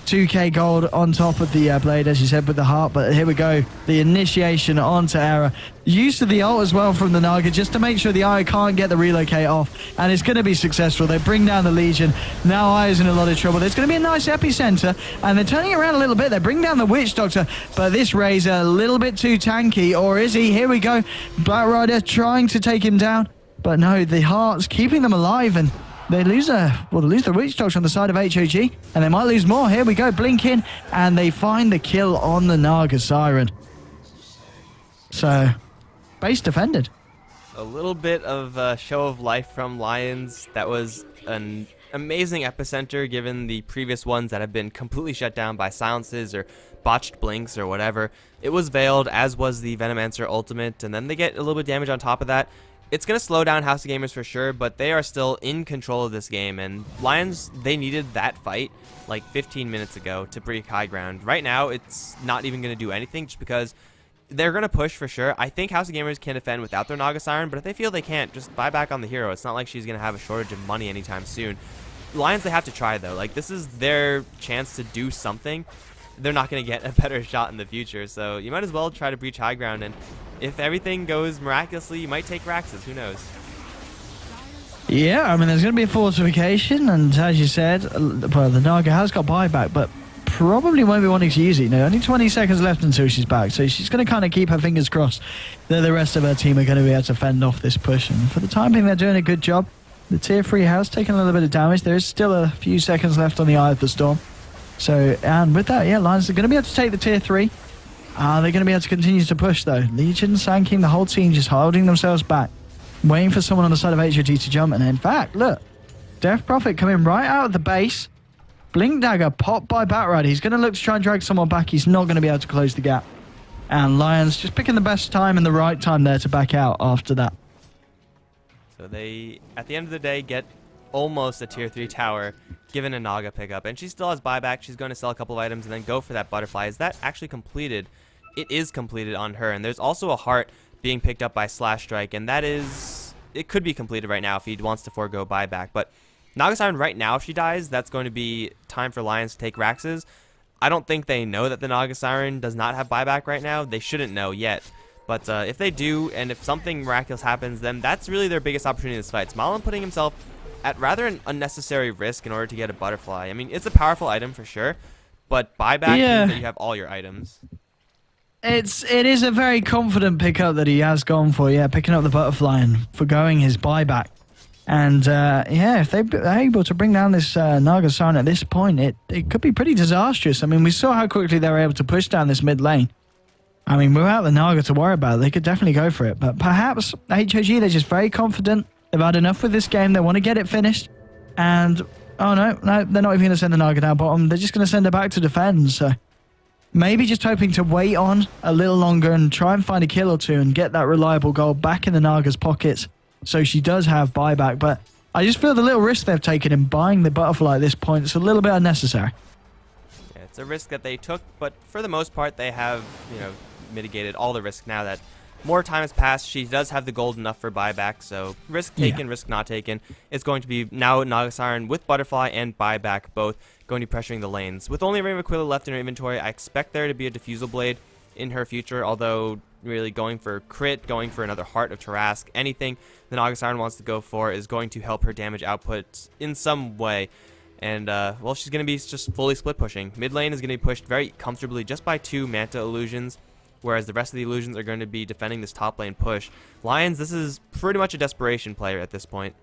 S3: 2k gold on top of the blade, as you said, with the heart. But here we go. The initiation onto Era. Use of the ult as well from the Naga, just to make sure the Eye can't get the relocate off. And it's going to be successful. They bring down the Legion. Now Eye is in a lot of trouble. There's going to be a nice epicenter. And they're turning around a little bit. They bring down the Witch Doctor. But this Razor, a little bit too tanky. Or is he? Here we go. Black Rider trying to take him down. But no, the Heart's keeping them alive. And they lose they lose the Witch Doctor on the side of HOG, and they might lose more. Here we go, blink in, and they find the kill on the Naga Siren. So, base defended.
S2: A little bit of a show of life from Lions. That was an amazing epicenter, given the previous ones that have been completely shut down by silences or botched blinks or whatever. It was veiled, as was the Venomancer ultimate, and then they get a little bit of damage on top of that. It's going to slow down House of Gamers for sure, but they are still in control of this game. And Lions, they needed that fight like 15 minutes ago to break high ground. Right now, it's not even going to do anything just because they're going to push for sure. I think House of Gamers can defend without their Naga Siren, but if they feel they can't, just buy back on the hero. It's not like she's going to have a shortage of money anytime soon. Lions, they have to try though. Like, this is their chance to do something. They're not going to get a better shot in the future, so you might as well try to breach high ground, and if everything goes miraculously, you might take Raxus. Who knows?
S3: Yeah, I mean, there's going to be a fortification, and as you said, well, the Naga has got buyback, but probably won't be wanting to use it. You know, only 20 seconds left until she's back, so she's going to kind of keep her fingers crossed that the rest of her team are going to be able to fend off this push, and for the time being, they're doing a good job. The tier 3 has taken a little bit of damage. There is still a few seconds left on the Eye of the Storm. So, and with that, yeah, Lions are going to be able to take the tier 3. They're going to be able to continue to push, though. Legion, Sanking, the whole team just holding themselves back, waiting for someone on the side of HOG to jump. And in fact, look, Death Prophet coming right out of the base. Blink Dagger popped by Batrider. He's going to look to try and drag someone back. He's not going to be able to close the gap. And Lions just picking the best time and the right time there to back out after that.
S2: So they, at the end of the day, get almost a tier 3 tower given a Naga pickup, and she still has buyback. She's going to sell a couple of items and then go for that butterfly. Is that actually completed? It is completed on her, and there's also a heart being picked up by Slash Strike, and that is, it could be completed right now if he wants to forego buyback. But Naga Siren right now, if she dies, that's going to be time for Lions to take Raxes. I don't think they know that the Naga Siren does not have buyback right now. They shouldn't know yet. But if they do, and if something miraculous happens, then that's really their biggest opportunity in this fight. Smilan putting himself at rather an unnecessary risk in order to get a butterfly. I mean, it's a powerful item for sure, but buyback means that you have all your items.
S3: It is a very confident pickup that he has gone for, yeah, picking up the butterfly and forgoing his buyback. And yeah, if they're able to bring down this Naga Siren at this point, it could be pretty disastrous. I mean, we saw how quickly they were able to push down this mid lane. I mean, without the Naga to worry about, they could definitely go for it. But perhaps HOG, they're just very confident. They've had enough with this game. They want to get it finished. And, oh no, they're not even going to send the Naga down bottom. They're just going to send her back to defend. So maybe just hoping to wait on a little longer and try and find a kill or two and get that reliable goal back in the Naga's pockets so she does have buyback. But I just feel the little risk they've taken in buying the butterfly at this point is a little bit unnecessary.
S2: Yeah, it's a risk that they took, but for the most part, they have, you know, mitigated all the risk now that more time has passed. She does have the gold enough for buyback, so risk taken, risk not taken. It's going to be now Naga Siren with butterfly and buyback, both going to be pressuring the lanes. With only Raven Aquila left in her inventory, I expect there to be a Diffusal Blade in her future, although really going for crit, going for another Heart of Tarask, anything the Naga Siren wants to go for is going to help her damage output in some way. And, well, she's going to be just fully split pushing. Mid lane is going to be pushed very comfortably just by 2 Manta Illusions, whereas the rest of the illusions are going to be defending this top lane push. Lions, this is pretty much a desperation player at this point.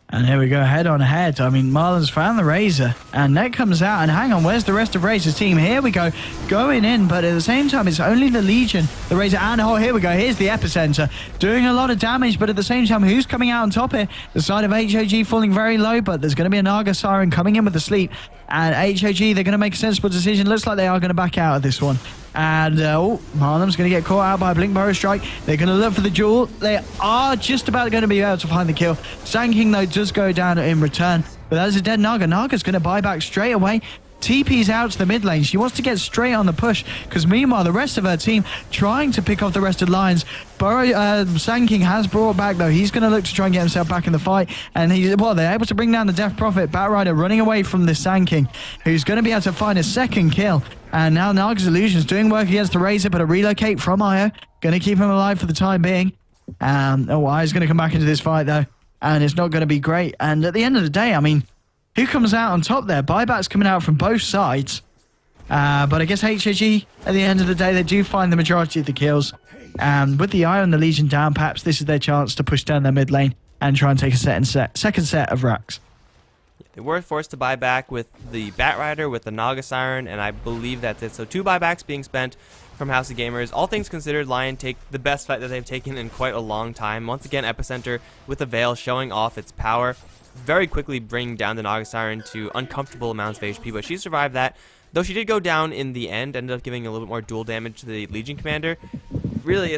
S3: And here we go, head on head. I mean, Marlon's found the Razor, and Net comes out, and hang on, where's the rest of Razor's team? Here we go, going in, but at the same time, it's only the Legion, the Razor, and oh, here we go, here's the epicenter, doing a lot of damage, but at the same time, who's coming out on top here? The side of HOG falling very low, but there's going to be a Naga Siren coming in with the sleep, and HOG, they're going to make a sensible decision. Looks like they are going to back out of this one. And, oh, Marlon's going to get caught out by a Blink Burrow Strike. They're going to look for the jewel. They are just about going to be able to find the kill. Sand King, though, does go down in return. But that is a dead Naga. Naga's going to buy back straight away. TP's out to the mid lane. She wants to get straight on the push, because meanwhile, the rest of her team trying to pick off the rest of Lions. Sand King has brought back, though. He's going to look to try and get himself back in the fight. And they're able to bring down the Death Prophet. Batrider running away from the Sand King, who's going to be able to find a second kill. And now Naga's Illusion's doing work against the Razor, but a relocate from Io. Going to keep him alive for the time being. Io's going to come back into this fight, though. And it's not going to be great. And at the end of the day, I mean, who comes out on top there? Buyback's coming out from both sides. But I guess HOG, at the end of the day, they do find the majority of the kills. With the Eye on the Legion down, perhaps this is their chance to push down their mid lane and try and take a second set of racks.
S2: They were forced to buy back with the Batrider, with the Naga Siren, and I believe that's it. So 2 buybacks being spent from House of Gamers. All things considered, Lion take the best fight that they've taken in quite a long time. Once again, Epicenter with the Veil showing off its power. Very quickly bring down the Naga Siren to uncomfortable amounts of HP, but she survived that. Though she did go down in the end, ended up giving a little bit more dual damage to the Legion Commander. Really,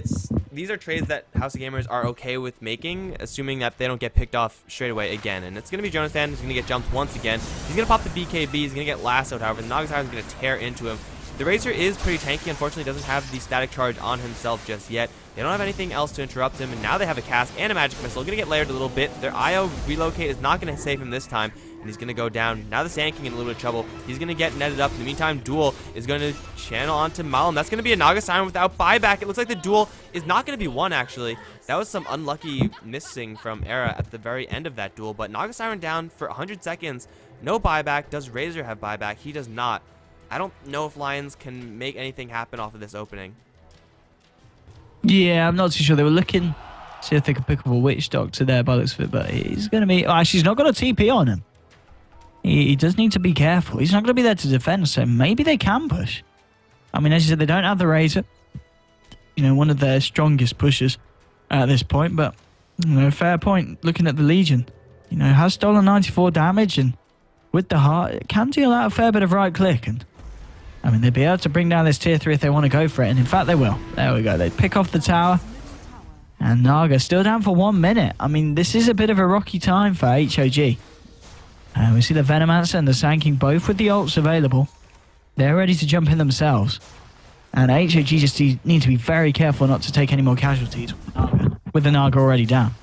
S2: these are trades that House of Gamers are okay with making, assuming that they don't get picked off straight away again. And it's going to be Jonathan who's going to get jumped once again. He's going to pop the BKB, he's going to get lassoed, however, the Naga Siren is going to tear into him. The Razor is pretty tanky, unfortunately doesn't have the static charge on himself just yet. They don't have anything else to interrupt him, and now they have a cast and a magic missile. Going to get layered a little bit. Their IO relocate is not going to save him this time, and he's going to go down. Now the Sand King in a little bit of trouble. He's going to get netted up. In the meantime, Duel is going to channel onto Malum. That's going to be a Naga Siren without buyback. It looks like the Duel is not going to be won, actually. That was some unlucky missing from Era at the very end of that duel, but Naga Siren down for 100 seconds. No buyback. Does Razor have buyback? He does not. I don't know if Lions can make anything happen off of this opening.
S3: Yeah, I'm not too sure. They were looking to see if they could pick up a Witch Doctor there by the looks of it, but he's going to be... Actually, he's not got a TP on him. He does need to be careful. He's not going to be there to defend, so maybe they can push. I mean, as you said, they don't have the Razor. You know, one of their strongest pushers at this point, but, you know, fair point. Looking at the Legion, you know, has stolen 94 damage, and with the heart, it can deal out a fair bit of right click, and I mean, they'd be able to bring down this tier 3 if they want to go for it. And in fact, they will. There we go. They pick off the tower. And Naga still down for 1 minute. I mean, this is a bit of a rocky time for HOG. We see the Venomancer and the Sand King both with the ults available. They're ready to jump in themselves. And HOG just need to be very careful not to take any more casualties with the Naga already down.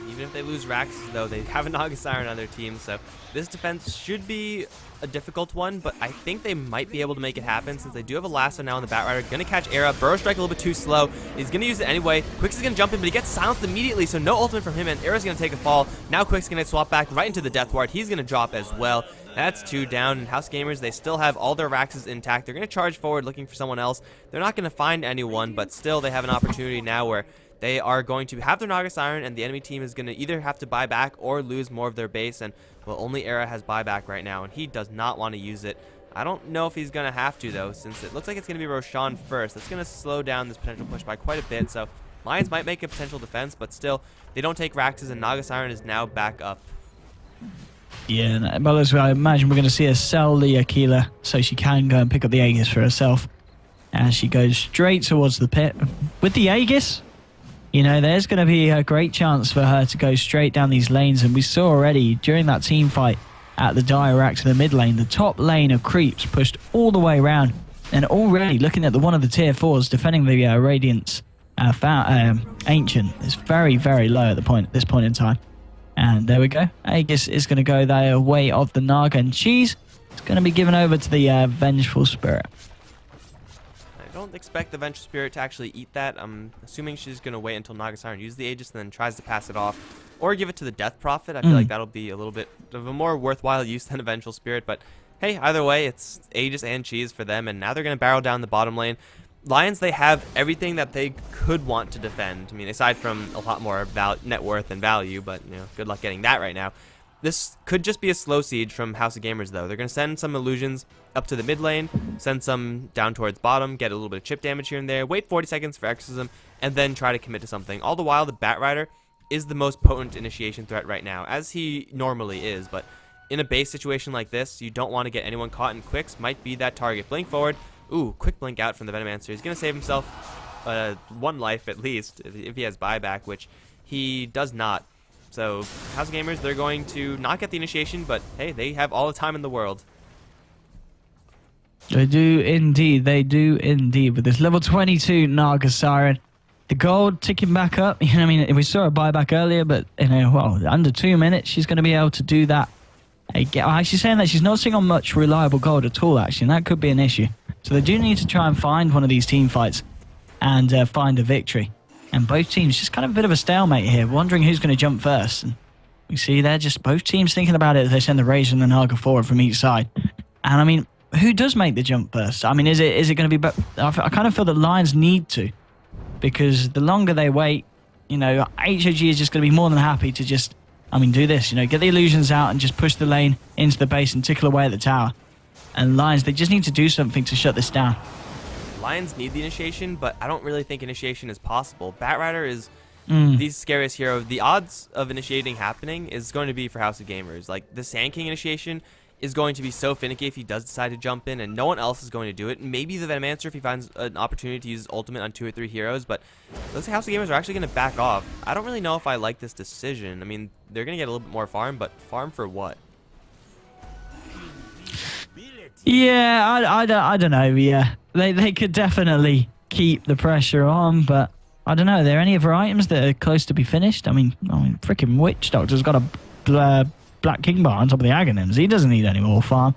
S2: Even if they lose Raxus, though, they have a Naga Siren on their team, so this defense should be a difficult one, but I think they might be able to make it happen since they do have a lasso now on the Batrider. Going to catch Era. Burrow Strike a little bit too slow. He's going to use it anyway. Quicks is going to jump in, but he gets silenced immediately, so no ultimate from him, and Era's going to take a fall. Now Quick's going to swap back right into the Death Ward. He's going to drop as well. That's 2 down. And House Gamers, they still have all their Raxes intact. They're going to charge forward looking for someone else. They're not going to find anyone, but still they have an opportunity now where they are going to have their Naga Siren, and the enemy team is going to either have to buy back or lose more of their base. And, well, only Era has buyback right now, and he does not want to use it. I don't know if he's going to have to, though, since it looks like it's going to be Roshan first. That's going to slow down this potential push by quite a bit. So Lions might make a potential defense, but still, they don't take Raxes, and Naga Siren is now back up.
S3: Yeah, well, as I imagine we're going to see her sell the Aquila so she can go and pick up the Aegis for herself. And she goes straight towards the pit. With the Aegis, you know, there's going to be a great chance for her to go straight down these lanes. And we saw already during that team fight at the dire rack to the mid lane, the top lane of creeps pushed all the way around. And already looking at one of the tier 4s defending the Radiance Ancient is very, very low at this point in time. And there we go. Aegis is going to go the way of the Naga, and she's going to be given over to the Vengeful Spirit.
S2: I don't expect the Vengeful Spirit to actually eat that. I'm assuming she's going to wait until Naga Siren uses the Aegis and then tries to pass it off. Or give it to the Death Prophet. I feel like that'll be a little bit of a more worthwhile use than a Vengeful Spirit. But hey, either way, it's Aegis and cheese for them. And now they're going to barrel down the bottom lane. Lions, they have everything that they could want to defend. I mean, aside from a lot more net worth and value, but, you know, good luck getting that right now. This could just be a slow siege from House of Gamers, though. They're going to send some illusions up to the mid lane, send some down towards bottom, get a little bit of chip damage here and there, wait 40 seconds for Exorcism, and then try to commit to something. All the while, the Batrider is the most potent initiation threat right now, as he normally is, but in a base situation like this, you don't want to get anyone caught, and Quicks might be that target. Blink forward. Ooh, quick blink out from the Venomancer. He's going to save himself 1 life at least, if he has buyback, which he does not. So, House of Gamers, they're going to not get the initiation, but hey, they have all the time in the world.
S3: They do indeed. They do indeed. With this level 22 Naga Siren, the gold ticking back up. You know, I mean, we saw a buyback earlier, but well, under 2 minutes, she's going to be able to do that. She's saying that she's not seeing on much reliable gold at all, actually, and that could be an issue. So they do need to try and find one of these team fights and find a victory. And both teams just kind of a bit of a stalemate here, wondering who's going to jump first. And we see they're just both teams thinking about it as they send the Razor and the Naga forward from each side. And I mean, who does make the jump first? I mean, is it going to be? I kind of feel that Lions need to, because the longer they wait, HOG is just going to be more than happy to just, do this. Get the illusions out and just push the lane into the base and tickle away at the tower. And Lions, they just need to do something to shut this down.
S2: Lions need the initiation, but I don't really think initiation is possible. Batrider is the scariest hero. The odds of initiating happening is going to be for House of Gamers. Like, the Sand King initiation is going to be so finicky if he does decide to jump in, and no one else is going to do it. Maybe the Venomancer if he finds an opportunity to use his ultimate on 2 or 3 heroes, but it looks like House of Gamers are actually going to back off. I don't really know if I like this decision. I mean, they're going to get a little bit more farm, but farm for what?
S3: Yeah, I don't know. Yeah, they could definitely keep the pressure on, but I don't know. Are there any other items that are close to be finished? I mean, freaking Witch Doctor's got a Black King bar on top of the Aghanims. He doesn't need any more farm.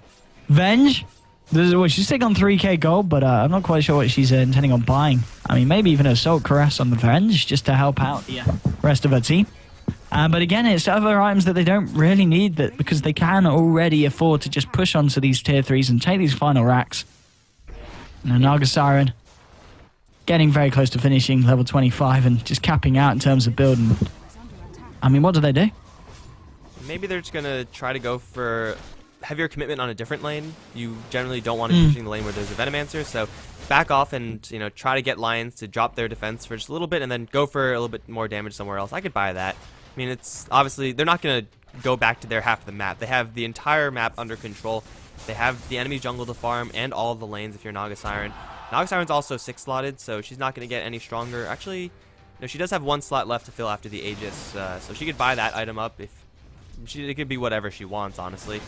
S3: Venge, she's taking on 3k gold, but I'm not quite sure what she's intending on buying. I mean, maybe even Assault Caress on the Venge just to help out the rest of her team. But again, it's other items that they don't really need, that because they can already afford to just push onto these tier 3s and take these final racks. And Naga Siren getting very close to finishing level 25 and just capping out in terms of build. And, I mean, what do they do?
S2: Maybe they're just going to try to go for heavier commitment on a different lane. You generally don't want to be pushing the lane where there's a Venomancer, so back off and try to get Lions to drop their defense for just a little bit and then go for a little bit more damage somewhere else. I could buy that. I mean, it's obviously they're not going to go back to their half of the map. They have the entire map under control. They have the enemy jungle to farm and all of the lanes if you're Naga Siren. Naga Siren's also 6 slotted, so she's not going to get any stronger. Actually, no, she does have 1 slot left to fill after the Aegis, so she could buy that item up if it could be whatever she wants, honestly.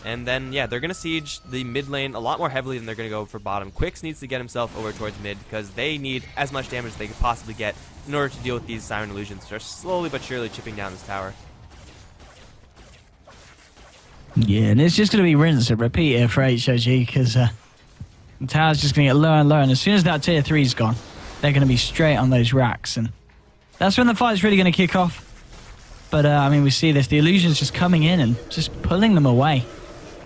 S2: And then, yeah, they're going to siege the mid lane a lot more heavily than they're going to go for bottom. Quicks needs to get himself over towards mid because they need as much damage as they could possibly get in order to deal with these Siren Illusions, which are slowly but surely chipping down this tower.
S3: Yeah, and it's just going to be rinse and repeat here for HOG because the tower's just going to get lower and lower. And as soon as that tier 3's gone, they're going to be straight on those racks. And that's when the fight's really going to kick off. But, I mean, we see this. The Illusion's just coming in and just pulling them away.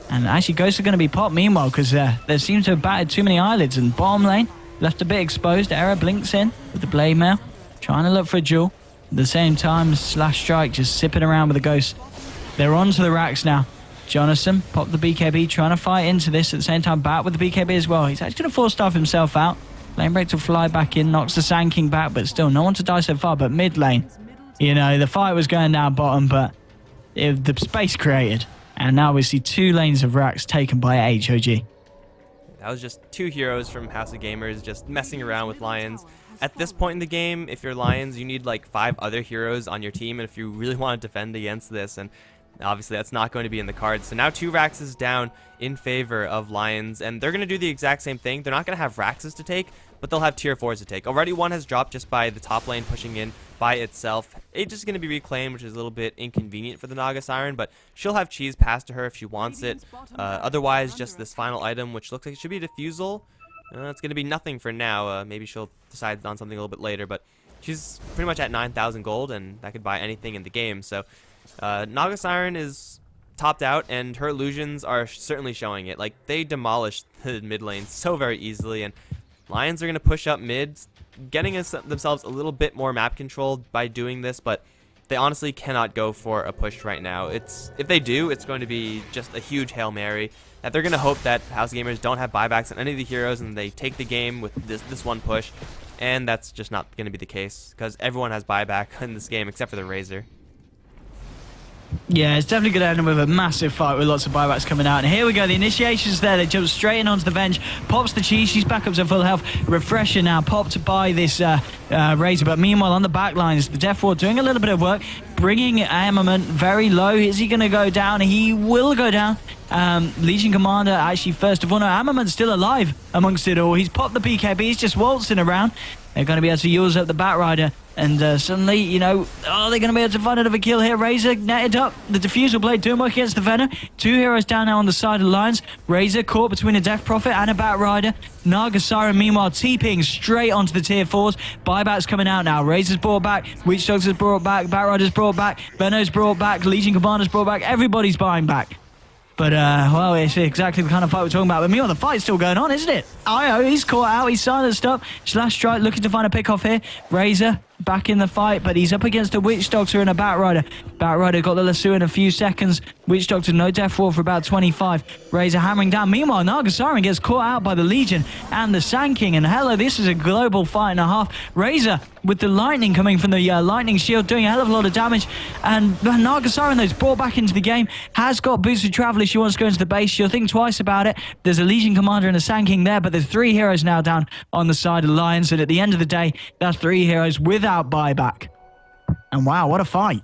S3: And actually, Ghosts are going to be popped meanwhile because they seem to have batted too many eyelids. And bottom lane, left a bit exposed. Era blinks in with the Blade Mail, trying to look for a jewel. At the same time, Slash Strike just sipping around with the Ghost. They're onto the racks now. Jonathan popped the BKB, trying to fight into this. At the same time, Bat with the BKB as well. He's actually going to force stuff himself out. Lane break to fly back in, knocks the Sand King back, but still no one to die so far. But mid lane, the fight was going down bottom, but the space created. And now we see 2 lanes of racks taken by HOG.
S2: That was just 2 heroes from House of Gamers just messing around with Lions. At this point in the game, if you're Lions, you need like 5 other heroes on your team, and if you really want to defend against this, and obviously that's not going to be in the cards. So now 2 Raxes down in favor of Lions, and they're going to do the exact same thing. They're not going to have Raxes to take, but they'll have tier 4s to take. Already 1 has dropped just by the top lane pushing in by itself. Aegis is going to be reclaimed, which is a little bit inconvenient for the Naga Siren, but she'll have cheese passed to her if she wants it. Otherwise, just this final item, which looks like it should be a Diffusal. It's going to be nothing for now. Maybe she'll decide on something a little bit later, but she's pretty much at 9,000 gold, and that could buy anything in the game. So Naga Siren is topped out, and her illusions are certainly showing it. Like, they demolished the mid lane so very easily, and Lions are going to push up mid, getting themselves a little bit more map control by doing this, but they honestly cannot go for a push right now. If they do, it's going to be just a huge Hail Mary, that they're going to hope that House of Gamers don't have buybacks on any of the heroes and they take the game with this one push, and that's just not going to be the case because everyone has buyback in this game except for the Razor.
S3: Yeah, it's definitely going to end with a massive fight with lots of buybacks coming out. And here we go, the initiation's there. They jump straight in onto the bench. Pops the cheese. She's back up to full health. Refresher now popped by this Razor. But meanwhile, on the back lines, the jDL4 doing a little bit of work, bringing Armament very low. Is he going to go down? He will go down. Legion Commander actually first of all. No, Armament's still alive amongst it all. He's popped the BKB. He's just waltzing around. They're going to be able to use up the Batrider. And suddenly, you know, they're going to be able to find another kill here. Razor netted up. The Diffusal Blade doing work against the Venom. 2 heroes down now on the side of the lines. Razor caught between a Death Prophet and a Batrider. Naga Siren, meanwhile, TPing straight onto the tier 4s. Buybacks coming out now. Razor's brought back. Witch Doctor's brought back. Batrider's brought back. Venom's brought back. Legion Commander's brought back. Everybody's buying back. But, well, it's exactly the kind of fight we're talking about. But meanwhile, the fight's still going on, isn't it? Io, he's caught out. He's silenced up. Slash Strike looking to find a pick off here. Razor back in the fight, but he's up against a Witch Doctor and a Batrider. Batrider got the lasso in a few seconds. Witch Doctor, no jDL4 for about 25. Razor hammering down. Meanwhile, Naga Siren gets caught out by the Legion and the Sand King. And hello, this is a global fight and a half. Razor with the lightning coming from the lightning shield, doing a hell of a lot of damage. And Naga Siren, though, is brought back into the game. Has got boots of travel if she wants to go into the base. She'll think twice about it. There's a Legion Commander and a Sand King there, but there's 3 heroes now down on the side of the Lions. And at the end of the day, that's 3 heroes without buyback. And wow, what a fight.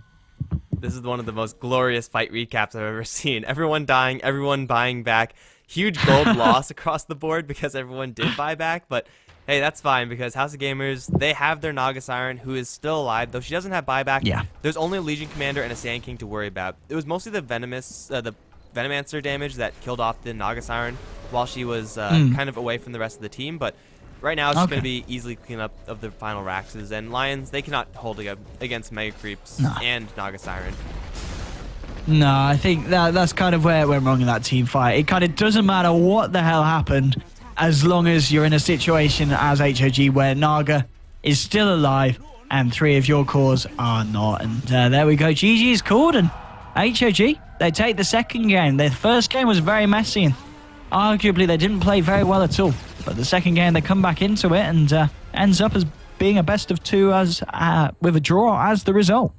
S2: This is one of the most glorious fight recaps I've ever seen. Everyone dying, everyone buying back. Huge gold loss across the board because everyone did buy back, but hey, that's fine because House of Gamers, they have their Naga Siren who is still alive, though she doesn't have buyback.
S3: Yeah.
S2: There's only a Legion Commander and a Sand King to worry about. It was mostly the Venomancer damage that killed off the Naga Siren while she was kind of away from the rest of the team, but right now, it's just going to be easily clean up of the final Raxes. And Lions, they cannot hold against Mega Creeps and Naga Siren.
S3: No, I think that's kind of where it went wrong in that team fight. It kind of doesn't matter what the hell happened as long as you're in a situation as HOG where Naga is still alive and 3 of your cores are not. And there we go. GG is called and HOG, they take the second game. Their first game was very messy and arguably they didn't play very well at all. But the second game, they come back into it and ends up as being a best of 2 as with a draw as the result.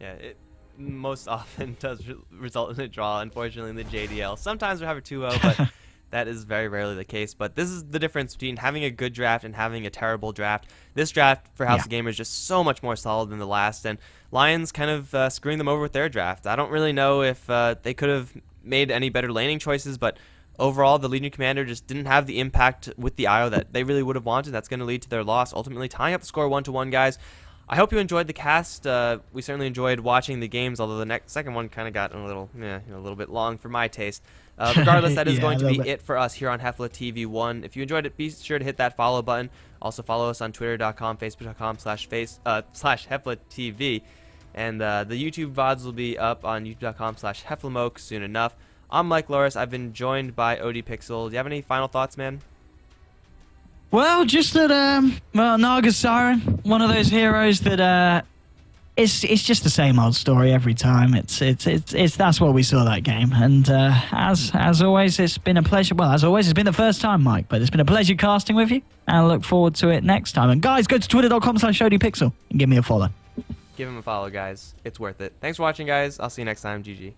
S2: Yeah, it most often does result in a draw, unfortunately, in the JDL. Sometimes we have a 2-0, but that is very rarely the case. But this is the difference between having a good draft and having a terrible draft. This draft for House of Gamers is just so much more solid than the last, and Lions kind of screwing them over with their draft. I don't really know if they could have made any better laning choices, but overall, the Legion Commander just didn't have the impact with the IO that they really would have wanted. That's going to lead to their loss, ultimately tying up the score 1-1, guys. I hope you enjoyed the cast. We certainly enjoyed watching the games, although the second one kind of got a little bit long for my taste. Regardless, that is going to be it for us here on HeflaTV 1. If you enjoyed it, be sure to hit that follow button. Also, follow us on Twitter.com, Facebook.com/HeflaTV. And the YouTube VODs will be up on YouTube.com/HeflaMoke soon enough. I'm Mike Loris. I've been joined by OD Pixel. Do you have any final thoughts, man?
S3: Well, just that, Naga Siren, one of those heroes that, it's just the same old story every time. It's that's what we saw that game. And as always, it's been a pleasure. Well, as always, it's been the first time, Mike, but it's been a pleasure casting with you. And I look forward to it next time. And guys, go to twitter.com/ODPixel and give me a follow.
S2: Give him a follow, guys. It's worth it. Thanks for watching, guys. I'll see you next time. GG.